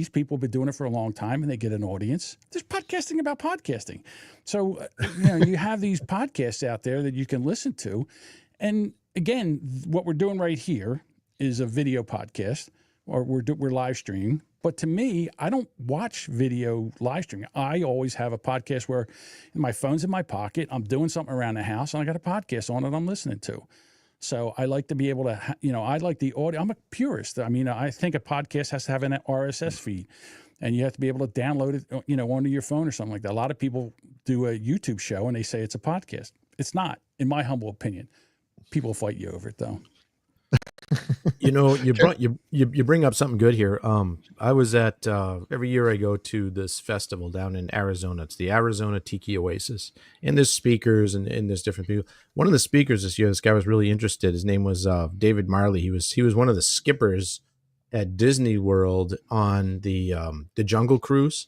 people have been doing it for a long time, and they get an audience. There's podcasting about podcasting. So, you have these podcasts out there that you can listen to. And again, what we're doing right here is a video podcast, or we're live streaming. But to me, I don't watch video live streaming. I always have a podcast where my phone's in my pocket, I'm doing something around the house, and I got a podcast on it I'm listening to. So I like to be able to, I like the audio. I'm a purist. I think a podcast has to have an RSS feed, and you have to be able to download it, onto your phone or something like that. A lot of people do a YouTube show and they say it's a podcast. It's not, in my humble opinion. People fight you over it, though. You bring up something good here. I was at every year I go to this festival down in Arizona. It's the Arizona Tiki Oasis, and there's speakers and there's different people. One of the speakers this year, this guy was really interested. His name was David Marley. He was one of the skippers at Disney World on the Jungle Cruise.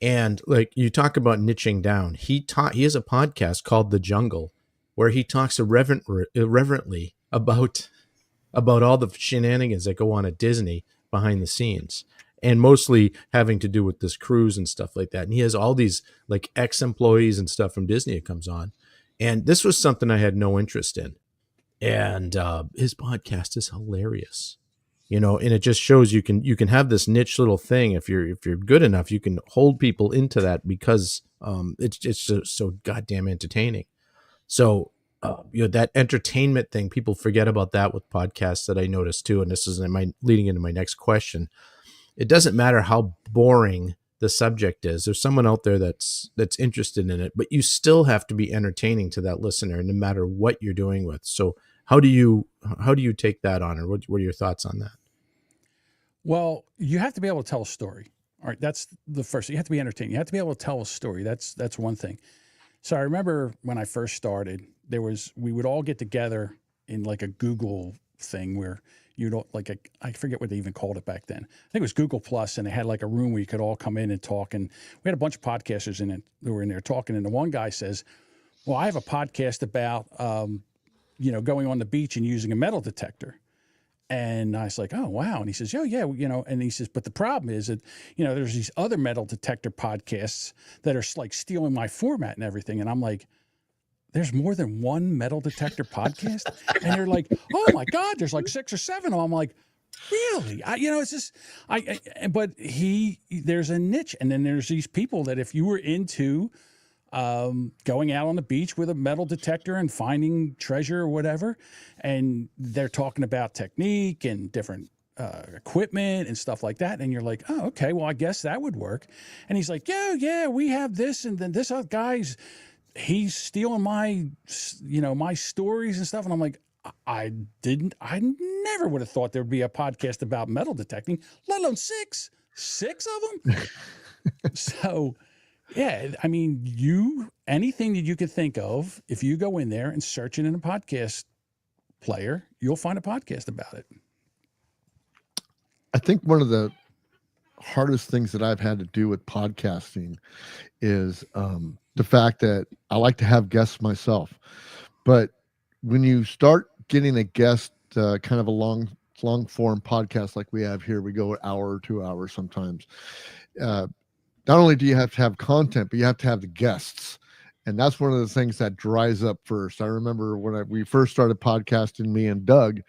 And like you talk about niching down, he has a podcast called The Jungle, where he talks irreverently about all the shenanigans that go on at Disney behind the scenes, and mostly having to do with this cruise and stuff like that. And he has all these like ex-employees and stuff from Disney that comes on. And this was something I had no interest in. And his podcast is hilarious, you know, and it just shows you can have this niche little thing. If you're good enough, you can hold people into that because it's just so goddamn entertaining. So you know, that entertainment thing, people forget about that with podcasts that I noticed too. And this is leading into my next question. It doesn't matter how boring the subject is. There's someone out there that's interested in it, but you still have to be entertaining to that listener, no matter what you're doing with. So how do you take that on, or what are your thoughts on that? Well, you have to be able to tell a story. All right, that's the first. You have to be entertaining. You have to be able to tell a story. That's one thing. So I remember when I first started, we would all get together in like a Google thing where I forget what they even called it back then. I think it was Google Plus, and they had like a room where you could all come in and talk. And we had a bunch of podcasters in it who were in there talking. And the one guy says, "Well, I have a podcast about, going on the beach and using a metal detector." And I was like, "Oh, wow." And he says, "Oh, yeah, and he says, but the problem is that, there's these other metal detector podcasts that are like stealing my format and everything." And I'm like, "There's more than one metal detector podcast?" And they're like, "Oh my God, there's like 6 or 7 of them." I'm like, "Really?" It's just, but there's a niche. And then there's these people that if you were into going out on the beach with a metal detector and finding treasure or whatever, and they're talking about technique and different equipment and stuff like that, and you're like, "Oh, okay, well, I guess that would work." And he's like, yeah, we have this, and then this other guy's, he's stealing my stories and stuff. And I'm like, I never would have thought there'd be a podcast about metal detecting, let alone six of them. So yeah, I mean, anything that you could think of, if you go in there and search it in a podcast player, you'll find a podcast about it. I think one of the hardest things that I've had to do with podcasting is the fact that I like to have guests myself. But when you start getting a guest, kind of a long form podcast like we have here, we go an hour or 2 hours sometimes. Not only do you have to have content, but you have to have the guests. And that's one of the things that dries up first. I remember when we first started podcasting, me and Doug,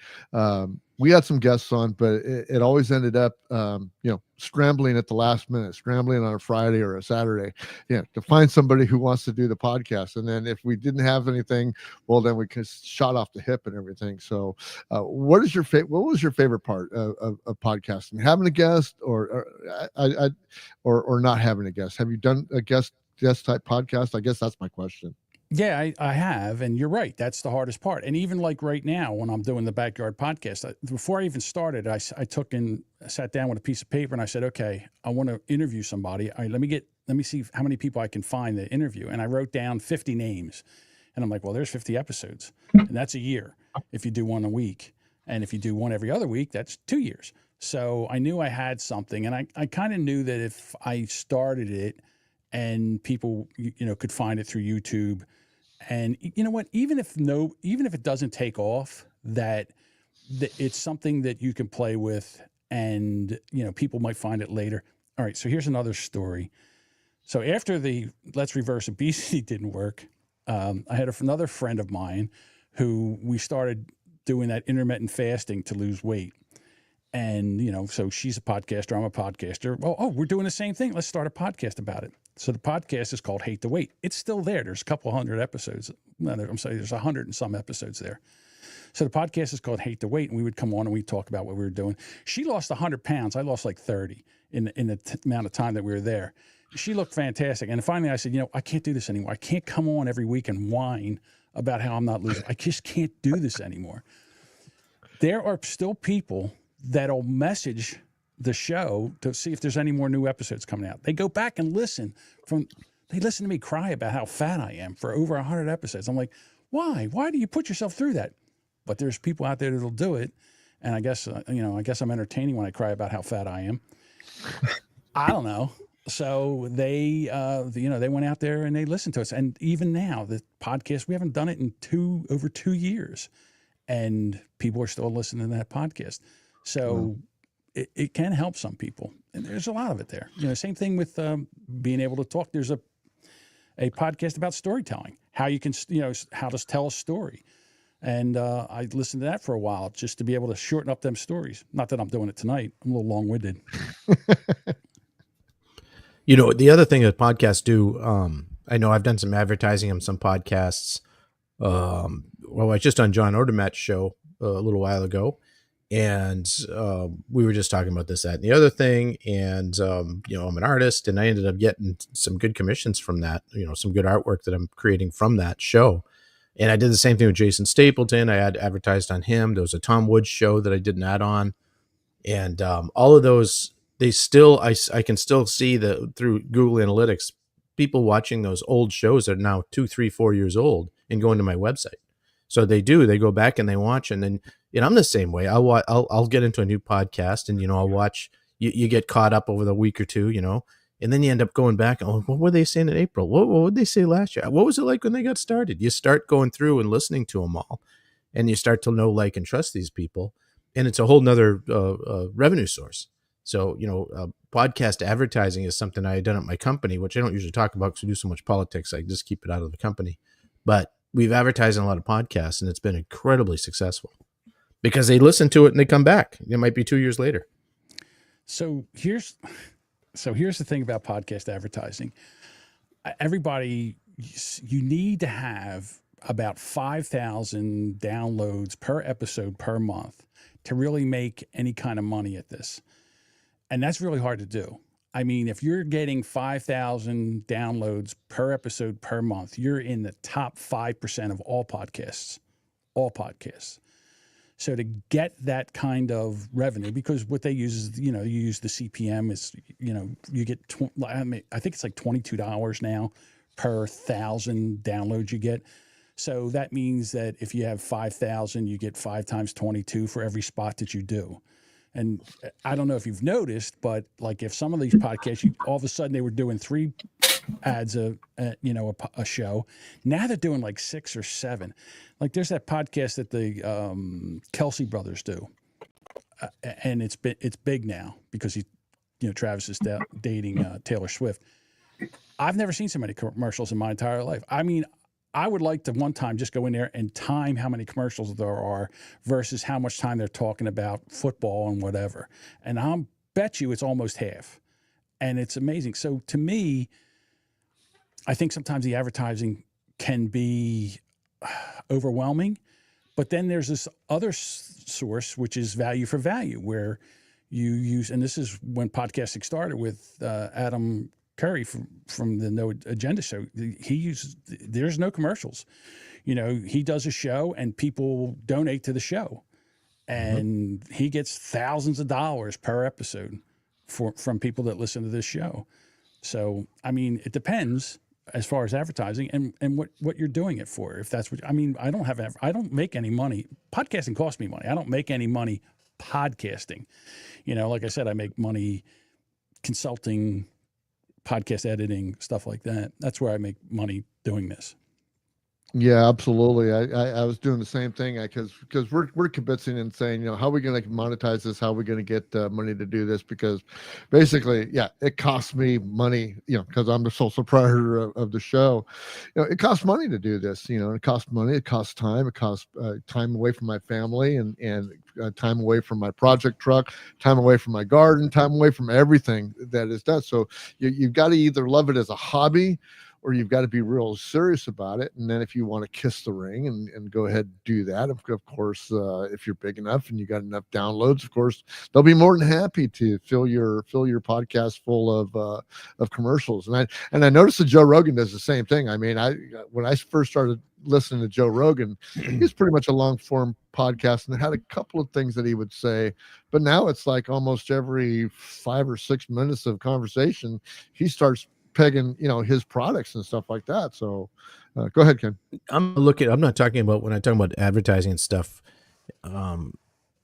we had some guests on, but it always ended up, scrambling at the last minute, scrambling on a Friday or a Saturday, to find somebody who wants to do the podcast. And then if we didn't have anything, well, then we shot off the hip and everything. So what was your favorite part of podcasting? Having a guest or not having a guest? Have you done a guest type podcast? I guess that's my question. Yeah, I have. And you're right. That's the hardest part. And even like right now, when I'm doing the Backyard Podcast, before I even started, I sat down with a piece of paper and I said, okay, I want to interview somebody. All right, let me see how many people I can find to interview. And I wrote down 50 names. And I'm like, well, there's 50 episodes. And that's a year if you do one a week. And if you do one every other week, that's 2 years. So I knew I had something. And I kind of knew that if I started it and people, could find it through YouTube, and you know what, even if it doesn't take off, that it's something that you can play with, and people might find it later. All right, so here's another story. So after the Let's Reverse Obesity didn't work, I had another friend of mine who we started doing that intermittent fasting to lose weight. And, so she's a podcaster, I'm a podcaster. Oh, we're doing the same thing. Let's start a podcast about it. So the podcast is called Hate the Wait. It's still there. There's a couple hundred episodes. I'm sorry, there's 100 and some episodes there. So the podcast is called Hate the Wait, and we would come on and we'd talk about what we were doing. She lost 100 pounds. I lost like 30 in the amount of time that we were there. She looked fantastic. And finally I said, I can't do this anymore. I can't come on every week and whine about how I'm not losing. I just can't do this anymore. There are still people that'll message the show to see if there's any more new episodes coming out. They go back and listen to me cry about how fat I am for over 100 episodes. I'm like, why do you put yourself through that? But there's people out there that'll do it. And I guess I'm entertaining when I cry about how fat I am. I don't know. So they, they went out there and they listened to us. And even now, the podcast, we haven't done it in over 2 years, and people are still listening to that podcast. So it can help some people, and there's a lot of it there. Same thing with being able to talk. There's a podcast about storytelling, how you can, how to tell a story. And I listened to that for a while just to be able to shorten up them stories. Not that I'm doing it tonight. I'm a little long-winded. The other thing that podcasts do, I know I've done some advertising on some podcasts. I was just on John Odermatt's show a little while ago, and we were just talking about this, that, and the other thing. And, I'm an artist, and I ended up getting some good commissions from that, some good artwork that I'm creating from that show. And I did the same thing with Jason Stapleton. I had advertised on him. There was a Tom Woods show that I did an ad on. And all of those, they still, I can still see through Google Analytics, people watching those old shows that are now 2, 3, 4 years old and going to my website. So they go back and they watch. And then, I'm the same way. I'll get into a new podcast, and, I'll watch, you get caught up over the week or two, and then you end up going back. Oh, what were they saying in April? What did they say last year? What was it like when they got started? You start going through and listening to them all, and you start to know, like, and trust these people. And it's a whole nother revenue source. So, podcast advertising is something I had done at my company, which I don't usually talk about because we do so much politics. I just keep it out of the company. But we've advertised on a lot of podcasts, and it's been incredibly successful because they listen to it and they come back. It might be 2 years later. So here's the thing about podcast advertising. Everybody, you need to have about 5,000 downloads per episode per month to really make any kind of money at this. And that's really hard to do. I mean, if you're getting 5,000 downloads per episode per month, you're in the top 5% of all podcasts. So to get that kind of revenue, because what they use is, you use the CPM is, you get, I think it's like $22 now per 1,000 downloads you get. So that means that if you have 5,000, you get 5 times 22 for every spot that you do. And I don't know if you've noticed, but like if some of these podcasts, all of a sudden they were doing 3 ads a show. Now they're doing like 6 or 7. Like there's that podcast that the Kelsey brothers do, and it's big now because Travis is dating Taylor Swift. I've never seen so many commercials in my entire life. I mean, I would like to one time just go in there and time how many commercials there are versus how much time they're talking about football and whatever. And I'll bet you it's almost half. And it's amazing. So to me, I think sometimes the advertising can be overwhelming, but then there's this other source, which is value for value, where you use, and this is when podcasting started with Adam Curry from the No Agenda show. There's no commercials. He does a show and people donate to the show, and he gets thousands of dollars per episode from people that listen to this show. So, I mean, it depends as far as advertising and what you're doing it for. If that's what, I mean, I don't make any money. Podcasting costs me money. I don't make any money podcasting. Like I said, I make money consulting, podcast editing, stuff like that. That's where I make money doing this. Yeah, absolutely. I was doing the same thing because we're kibitzing and saying, how are we going to monetize this? How are we going to get money to do this? Because basically, yeah, it costs me money, because I'm the sole proprietor of the show. It costs money to do this, it costs money, it costs time, it costs time away from my family and time away from my project truck, time away from my garden, time away from everything that is done. So you've got to either love it as a hobby, or you've got to be real serious about it. And then if you want to kiss the ring and go ahead and do that, of course, if you're big enough and you got enough downloads, of course, they'll be more than happy to fill your podcast full of commercials. And I noticed that Joe Rogan does the same thing. I mean, when I first started listening to Joe Rogan, he's pretty much a long form podcast and had a couple of things that he would say, but now it's like almost every 5 or 6 minutes of conversation, he starts pegging his products and stuff like that. So go ahead, Ken. I'm not talking about, when I talk about advertising and stuff,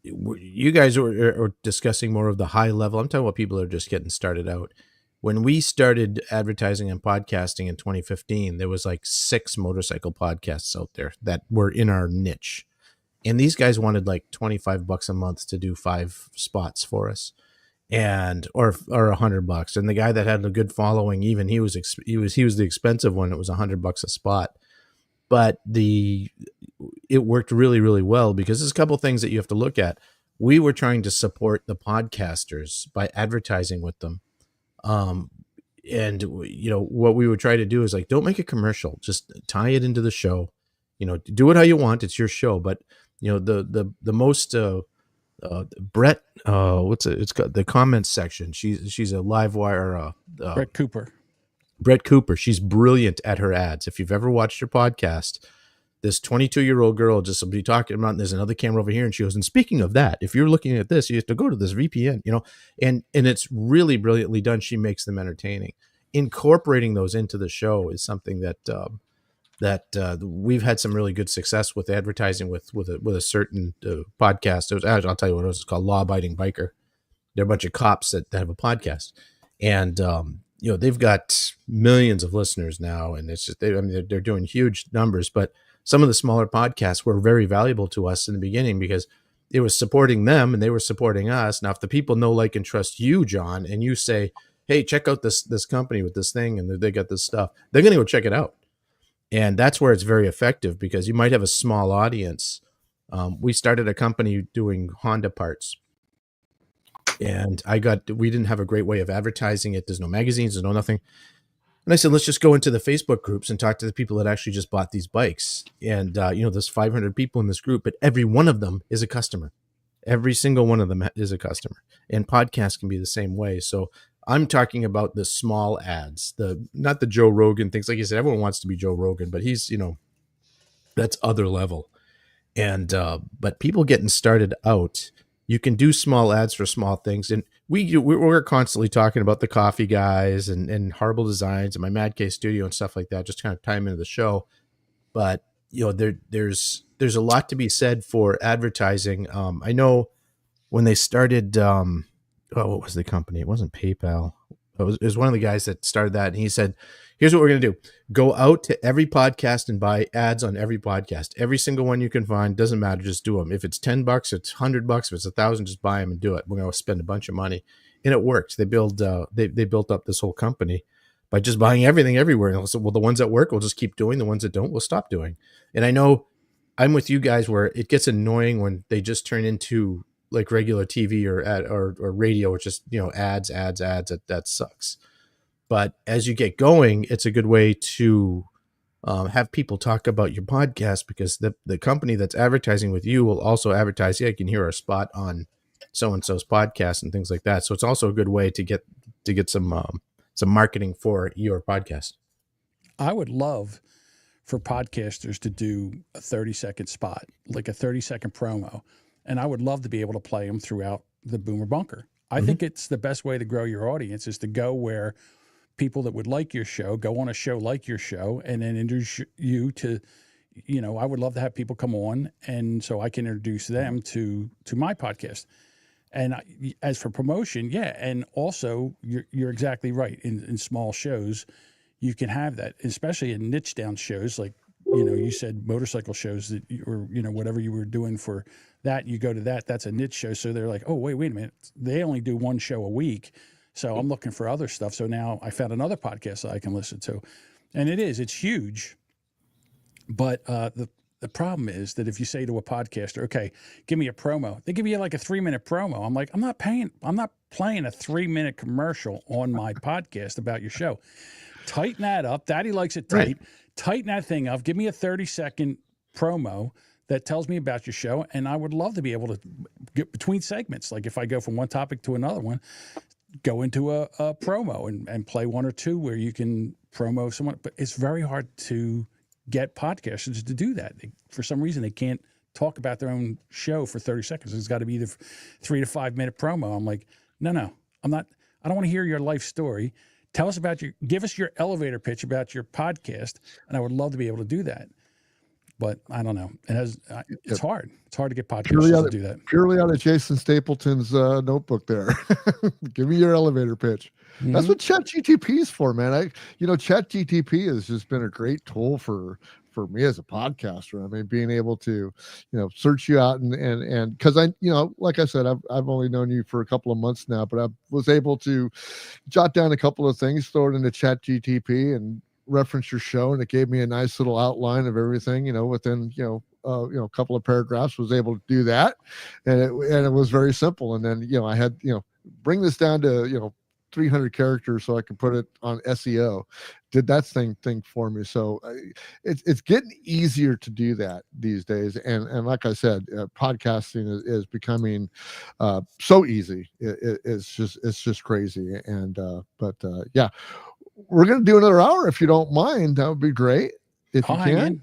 you guys are discussing more of the high level. I'm talking about people that are just getting started out. When we started advertising and podcasting in 2015, there was like 6 motorcycle podcasts out there that were in our niche. And these guys wanted like $25 a month to do 5 spots for us, and or $100. And the guy that had a good following, even he was the expensive one. It was $100 a spot. But it worked really, really well, because there's a couple of things that you have to look at. We were trying to support the podcasters by advertising with them. And what we would try to do is like, don't make a commercial, just tie it into the show, do it how you want. It's your show. But the most, Brett, it's got the comments section. She's a live wire, Brett Cooper. She's brilliant at her ads. If you've ever watched her podcast, this 22-year-old girl just will be talking about, and there's another camera over here, and she goes, and speaking of that, if you're looking at this, you have to go to this VPN, and it's really brilliantly done. She makes them entertaining. Incorporating those into the show is something that we've had some really good success with advertising with a certain podcast. I'll tell you what it was. It's called Law Abiding Biker. They're a bunch of cops that have a podcast, and they've got millions of listeners now, and it's just they're doing huge numbers. But some of the smaller podcasts were very valuable to us in the beginning, because it was supporting them and they were supporting us. Now, if the people know, like, and trust you, John, and you say, hey, check out this company with this thing, and they got this stuff, they're going to go check it out. And that's where it's very effective, because you might have a small audience. We started a company doing Honda parts, and we didn't have a great way of advertising it. There's no magazines, there's no nothing. And I said, let's just go into the Facebook groups and talk to the people that actually just bought these bikes. And, there's 500 people in this group, but every one of them is a customer. Every single one of them is a customer. And podcasts can be the same way. So I'm talking about the small ads, not the Joe Rogan things. Like you said, everyone wants to be Joe Rogan, but he's, that's other level. And, but people getting started out, you can do small ads for small things. And we're constantly talking about the coffee guys and Horrible Designs and my Mad Case studio and stuff like that, just kind of time into the show. But, there's a lot to be said for advertising. I know when they started, what was the company? It wasn't PayPal. It was one of the guys that started that. And he said, here's what we're going to do. Go out to every podcast and buy ads on every podcast. Every single one you can find. Doesn't matter. Just do them. If it's $10, it's $100. If it's $1,000, just buy them and do it. We're going to spend a bunch of money. And it worked. They built up this whole company by just buying everything everywhere. And so, well, the ones that work, we'll just keep doing. The ones that don't, we'll stop doing. And I know I'm with you guys where it gets annoying when they just turn into like regular TV or radio, which just, ads. That sucks. But as you get going, it's a good way to have people talk about your podcast, because the company that's advertising with you will also advertise, yeah, you can hear our spot on so-and-so's podcast and things like that. So it's also a good way to get some marketing for your podcast. I would love for podcasters to do a 30-second spot, like a 30-second promo. And I would love to be able to play them throughout the Boomer Bunker. I think it's the best way to grow your audience is to go where people that would like your show go on a show like your show, and then introduce you to, I would love to have people come on, and so I can introduce them to my podcast. And as for promotion, yeah, and also you're exactly right. In small shows, you can have that, especially in niche down shows like, you said motorcycle shows that or whatever you were doing for that, you go to that's a niche show. So they're like, oh, wait a minute. They only do one show a week. So I'm looking for other stuff. So now I found another podcast that I can listen to. And it's huge. But the problem is that if you say to a podcaster, okay, give me a promo, they give you like a 3-minute promo. I'm like, I'm not playing a 3-minute commercial on my podcast about your show. Tighten that up. Daddy likes it tight. Right. Tighten that thing up. Give me a 30-second promo that tells me about your show. And I would love to be able to get between segments. Like if I go from one topic to another one, go into a promo and play one or two where you can promo someone. But it's very hard to get podcasters to do that. For some reason, they can't talk about their own show for 30 seconds. It's got to be the 3 to 5 minute promo. I'm like, no, I don't want to hear your life story. Tell us give us your elevator pitch about your podcast. And I would love to be able to do that. but I don't know. It has. It's hard. It's hard to get Purely podcasters out to of, do that. purely out of Jason Stapleton's notebook there. Give me your elevator pitch. That's what ChatGTP is for, man. ChatGTP has just been a great tool for me as a podcaster. I mean, being able to, search you out and because like I said, I've only known you for a couple of months now, but I was able to jot down a couple of things, throw it into ChatGTP and reference your show, and it gave me a nice little outline of everything, within, a couple of paragraphs. Was able to do that, and it was very simple. And then, I had, bring this down to, 300 characters so I can put it on SEO. Did that thing for me. So it's getting easier to do that these days. And like I said, podcasting is becoming so easy. It's just crazy. And yeah, we're gonna do another hour if you don't mind. That would be great if you can.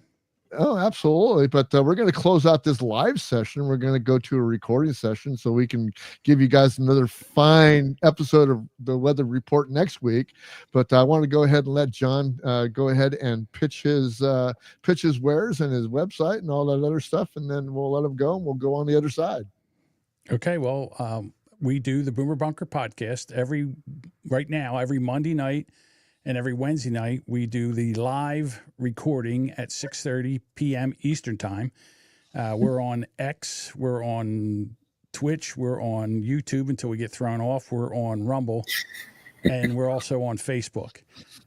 Oh, absolutely. But we're going to close out this live session. We're going to go to a recording session so we can give you guys another fine episode of the weather report next week. But I want to go ahead and let John go ahead and pitch his wares and his website and all that other stuff. And then we'll let him go and we'll go on the other side. Okay. Well, we do the Boomer Bunker podcast every Monday night. And every Wednesday night, we do the live recording at 6:30 p.m. Eastern Time. We're on X. We're on Twitch. We're on YouTube until we get thrown off. We're on Rumble. And we're also on Facebook.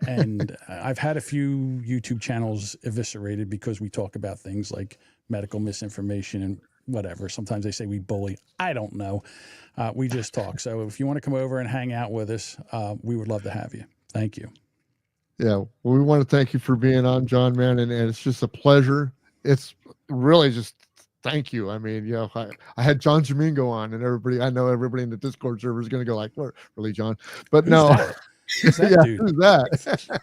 And I've had a few YouTube channels eviscerated because we talk about things like medical misinformation and whatever. Sometimes they say we bully. I don't know. We just talk. So if you want to come over and hang out with us, we would love to have you. Thank you. Yeah, well, we want to thank you for being on, John, man, and it's just a pleasure. It's really just thank you. I mean, I had John Jamingo on, and I know everybody in the Discord server is going to go like, "What, really, John?" But no. Who's that dude? Who's that?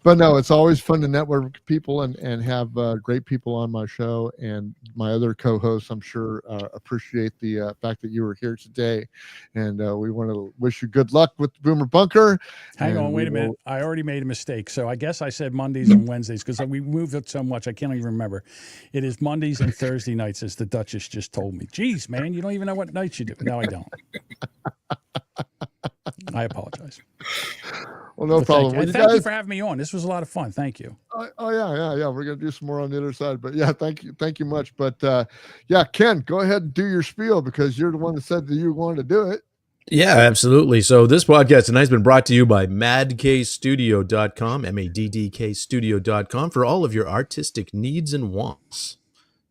But no, it's always fun to network with people and have great people on my show. And my other co-hosts, I'm sure, appreciate the fact that you were here today. And we want to wish you good luck with Boomer Bunker. Hang on, wait a minute. I already made a mistake. So I guess I said Mondays and Wednesdays because we moved it so much I can't even remember. It is Mondays and Thursday nights, as the Duchess just told me. Jeez, man, you don't even know what nights you do. No, I don't. I apologize. Well, no problem. Thank you for having me on. This was a lot of fun. Thank you. Yeah. We're gonna do some more on the other side, but yeah, thank you much. But yeah, Ken, go ahead and do your spiel because you're the one that said that you wanted to do it. Yeah, absolutely. So this podcast tonight has been brought to you by madkstudio.com, maddkstudio.com for all of your artistic needs and wants.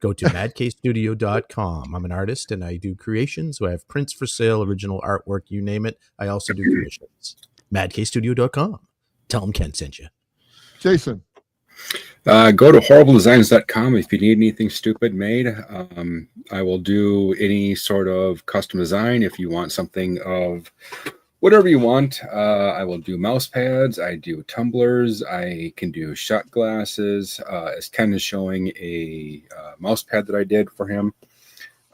Go to madkstudio.com. I'm an artist and I do creations. So I have prints for sale, original artwork, you name it. I also do commissions. madkstudio.com. Tell them Ken sent you. Jason. Go to horribledesigns.com if you need anything stupid made. I will do any sort of custom design if you want something of whatever you want. I will do mouse pads. I do tumblers. I can do shot glasses. As Ken is showing a mouse pad that I did for him.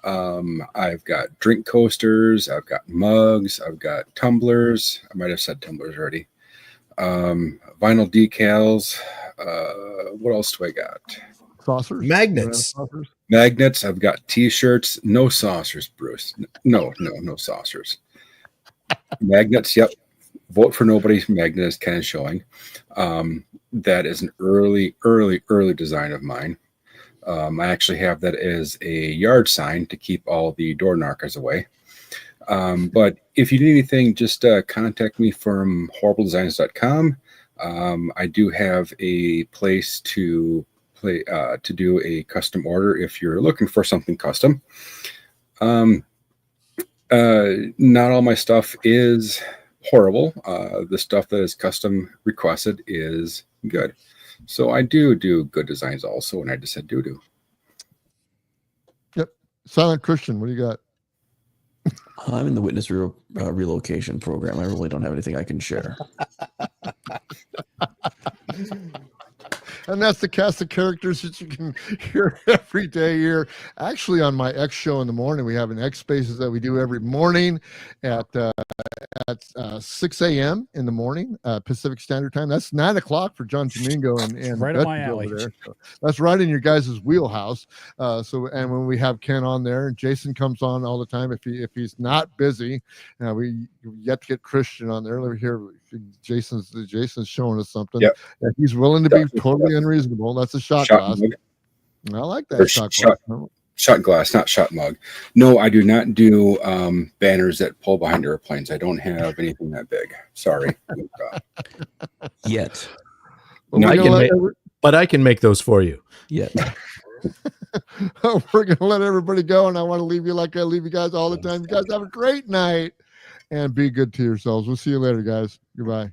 I've got drink coasters. I've got mugs. I've got tumblers. I might have said tumblers already. Vinyl decals. What else do I got? Saucers. Magnets. Magnets. I've got t-shirts. No saucers, Bruce. No saucers. Magnets. Yep. Vote for nobody's magnet is kind of showing. That is an early design of mine. I actually have that as a yard sign to keep all the door knockers away. But if you need anything, just contact me from horribledesigns.com. I do have a place to do a custom order if you're looking for something custom. Not all my stuff is horrible. The stuff that is custom requested is good. So I do good designs also, and I just said do. Yep. Silent Christian, what do you got? I'm in the witness relocation program. I really don't have anything I can share. And that's the cast of characters that you can hear every day here. Actually, on my X show in the morning, we have an X Spaces that we do every morning at 6 a.m. in the morning, Pacific Standard Time. That's 9 o'clock for John Jamingo and Right up my alley. over there. So that's right in your guys' wheelhouse. And when we have Ken on there, and Jason comes on all the time if he's not busy. We yet to get Christian on there. Let me hear Jason's showing us something. Yep. That he's willing to be totally unreasonable. That's a shot glass. Mug. I like that shot glass. Shot glass, not shot mug. No, I do not do banners that pull behind airplanes. I don't have anything that big. Sorry. Yet. But I can make those for you. Yet. We're going to let everybody go, and I want to leave you like I leave you guys all the time. You guys have a great night, and be good to yourselves. We'll see you later, guys. Goodbye.